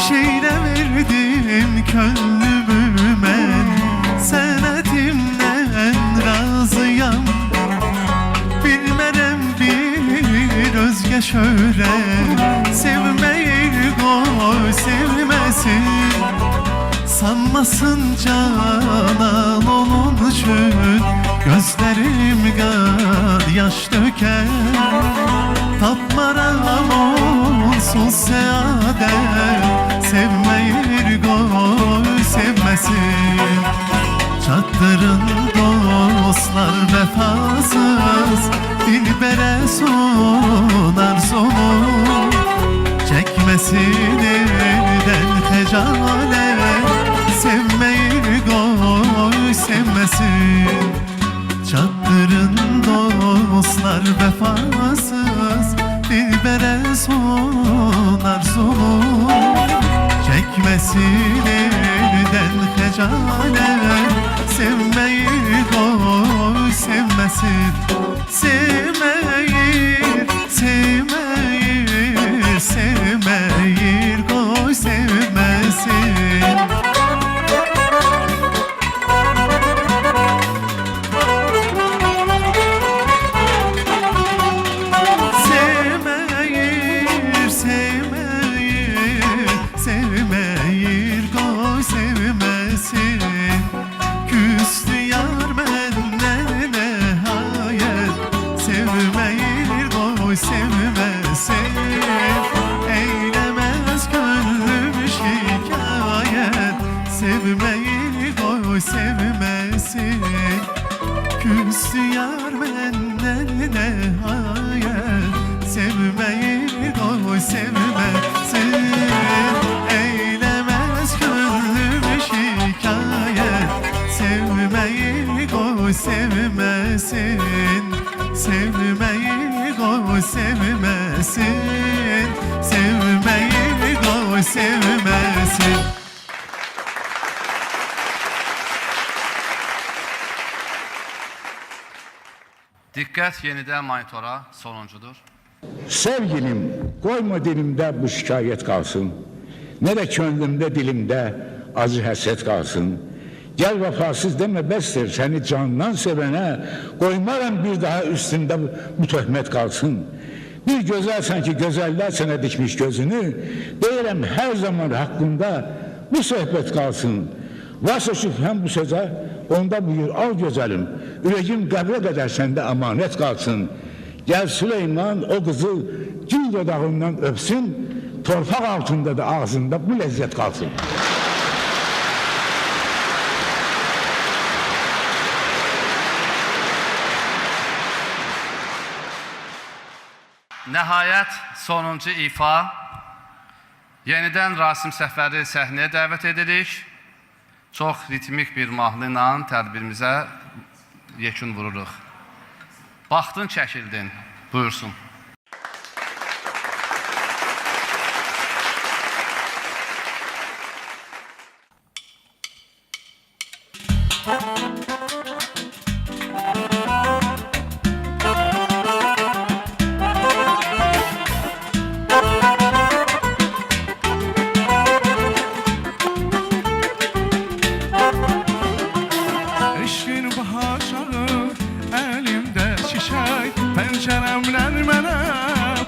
Şeyle verdim könlümü ben, senetimden razıyam. Bilmerem bir özge şöyle, sevmeyi koy sevmesin. Sanmasın canan onun için, gözlerim gad yaş döker. Tapmaram olsun saadet, sevmeyi koy sevmesin. Çattırın dostlar vefasız, dilbere sonar sonu. Çekmesin elden hecalet, sevmeyi koy sevmesin. Çattırın dostlar vefasız, dilbere sonar sonu. Çekmesin elden hecalet, sevmeyi koy sevmesin. Sevmeyi, sevmeyi, sevmeyi koy sevmesin. Sevmeyir, sevmeyir, sevmeyir koy sevmesin. Küstü yar benden nihayet, sevmeyir koy sevmesin. Eylemez gönlüm şikayet, sevmeyir koy sevmesin. Küstü yar benden nihayet, sevmeyi koy sevmesin. Eylemez gönlüm şikayet, sevmeyi koy sevmesin. Sevmeyi koy sevmesin. Sevmeyi koy sevmesin. Diqqət yenidən monitora sonuncudur. Sevgilim, koyma dilimde bu şikayet kalsın. Ne de könlümde dilimde acı hasret kalsın. Gel vefasız deme bestir, seni candan sevene koymaram bir daha üstünde bu töhmet kalsın. Bir güzelsen ki güzeller sana dikmiş gözünü, değilim her zaman hakkında bu sohbet kalsın. Varsa şüphem bu söze, onda buyur al güzelim. Yüreğim kabre kadar sende amanet kalsın. Gel Süleyman o kızı gül dudağından öpsün, torpak altında da ağzında bu lezzet kalsın. Nəhayət sonuncu ifa. Yenidən Rasim Səfəri səhnəyə dəvət edirik. Çox ritmik bir mahnı ilə tədbirimizə yekun vururuq. Baxdın çəkildin, buyursun. Eşkin bahar çağı, elimde çiçek, penceremden mənə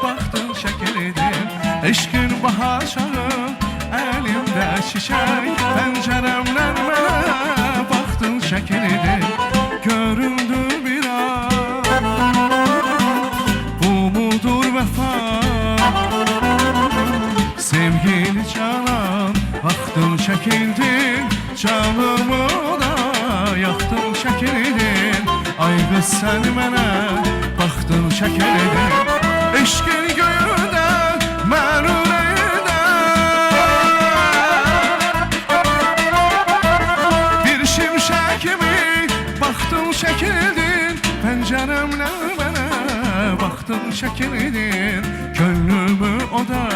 baxdın çəkildin. Eşkin bahar çağı, elimde çiçek, penceremden mənə baxdın çəkildin. Göründü bir an, bu mudur vəfa? çəkildin, canımı da yaxdın, çəkildin. Ay qız sən mənə baxdın, çəkildin. Eşqin göyündə, mən ürəyində. Bir şimşək kimi baxdın, çəkildin. Pəncərəmlə mənə baxdın, çəkildin. Könlümü oda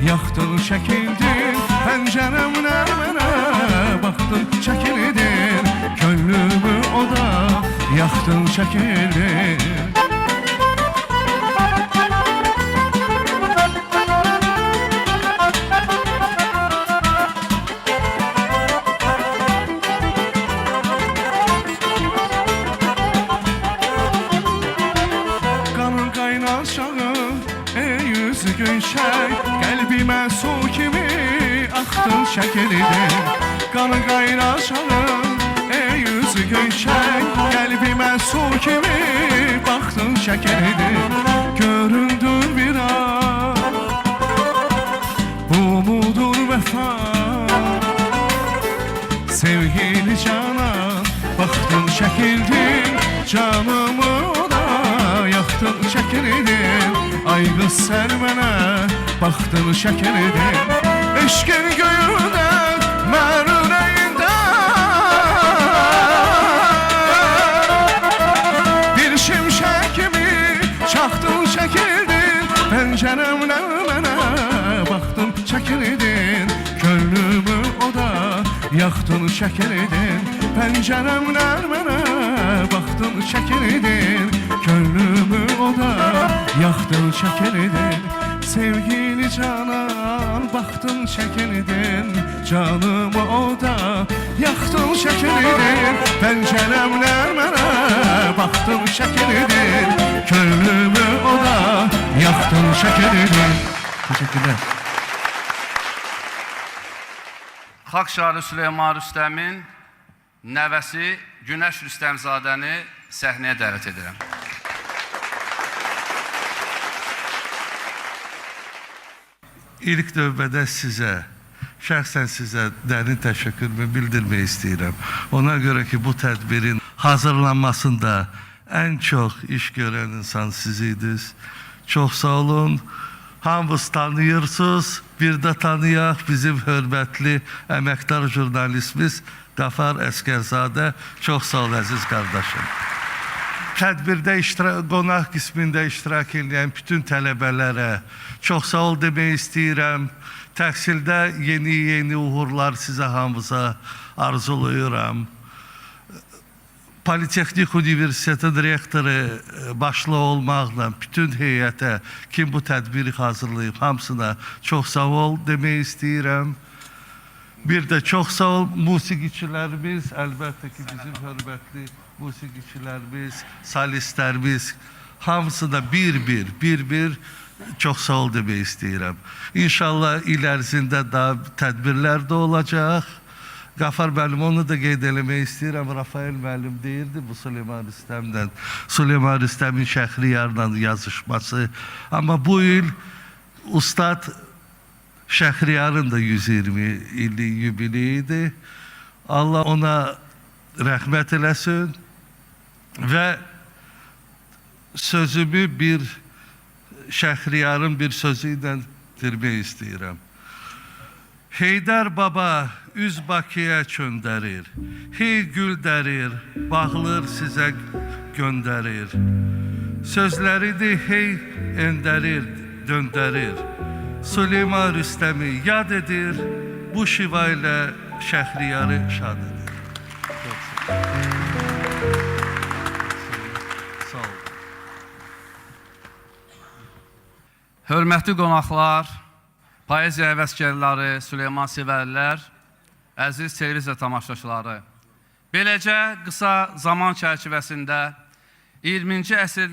yaxdın, çəkildin. Pəncərəmlə mənə baxdın, çəkildin. Könlümü oda yaxdın, çəkildin. Qanın qaynaşağı, ey yüzü göyşək, qəlbimə su kimi axdın, çəkildin. Qanın qaynaşağı, ey yüzü göyşək, qəlbimə su kimi baxdın, çəkildin. Göründün bir an, bu mudur vəfa? Sevgili canan, baxdın, çəkildin. Canımı da yaxdın, çəkildin. Ay qız sən mənə baxdın, çəkildin. Eşqin göyündə, mən ürəyində. Bir şimşək kimi çaxdın, çəkildin. Pəncərəmlə mənə baxdın, çəkildin. Könlümü oda yaxdın, çəkildin. Pəncərəmlə mənə baxdın, çəkildin. Könlümü oda yaxdın, çəkildin. Sevgili canan, baxdın, çəkildin. Canımı oda yaxdın, çəkildin. Pəncərəmlə mənə baxdın, çəkildin. Könlümü oda yaxdın, çəkildin. Teşekkürler. Xalq şairi Süleyman Rüstəmin nəvəsi Günəş Rüstəmzadəni səhnəyə dəvət edirəm. İlk növbədə sizə, şəxsən sizə dərin təşəkkürümü bildirmək istəyirəm. Ona görə ki, bu tədbirin hazırlanmasında ən çox iş görən insan siz idiniz. Çox sağ olun. Hamınız tanıyırsınız. Bir də tanıyaq bizim hörmətli əməkdar jurnalistimiz Qafar Əskərzadə. Çox sağ ol, əziz qardaşım. Tədbirdə qonaq qismində iştirak edən bütün tələbələrə çox sağ ol demək istəyirəm. Təhsildə yeni uğurlar sizə hamımıza arzulayıram. Politexnik Universitetin rektoru başlı olmaqla bütün heyətə, kim bu tədbiri hazırlayıb, hamısına çox sağ ol demək istəyirəm. Bir də çox sağ ol musiqiçilərimiz, əlbəttə ki, bizim hörmətli musiqiçilərimiz, solistlərimiz, hamısına bir-bir çox sağ ol demək istəyirəm. İnşallah il ərzində daha tədbirlər də olacaq. Qafar müəllim, onu da qeyd eləmək istəyirəm. Rafael müəllim deyirdi bu Süleyman Rüstəmdən, Süleyman Rüstəmin Şəhriyarla yazışması. Amma bu il Ustad Şəhriyarın da 120 illik yubileyidir. Allah ona rəhmət eləsin və sözümü bir Şəhriyarın bir sözü ilə bitirmək istəyirəm. Heydər baba üz Bakıya çöndərir, hey gül dərir, bağlır sizə göndərir. Sözlərini hey endərir, döndərir. Süleyman Rüstəmi yad edir, bu şiva ilə Şəhriyarı şad edir. Sağ olun. Hörmətli qonaqlar, poeziya həvəskarları, Süleyman sevərlər, əziz televiziya tamaşaçıları. Beləcə, qısa zaman çərçivəsində 20-ci əsr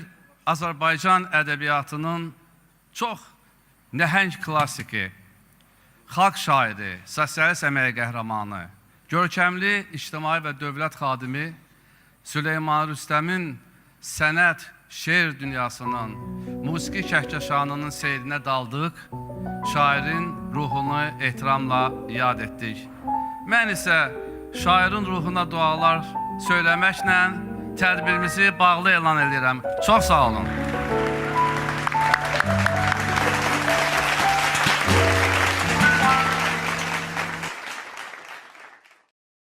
Azərbaycan ədəbiyyatının çox nəhəng klassiki, xalq şairi, sosialist əməyə qəhrəmanı, görkəmli ictimai və dövlət xadimi Süleyman Rüstəmin sənət, şeir dünyasının, musiqi kəhkəşanının seyrinə daldıq, şairin ruhunu ehtiramla yad etdik. Mən isə şairin ruhuna dualar söyləməklə tədbirimizi bağlı elan edirəm. Çox sağ olun.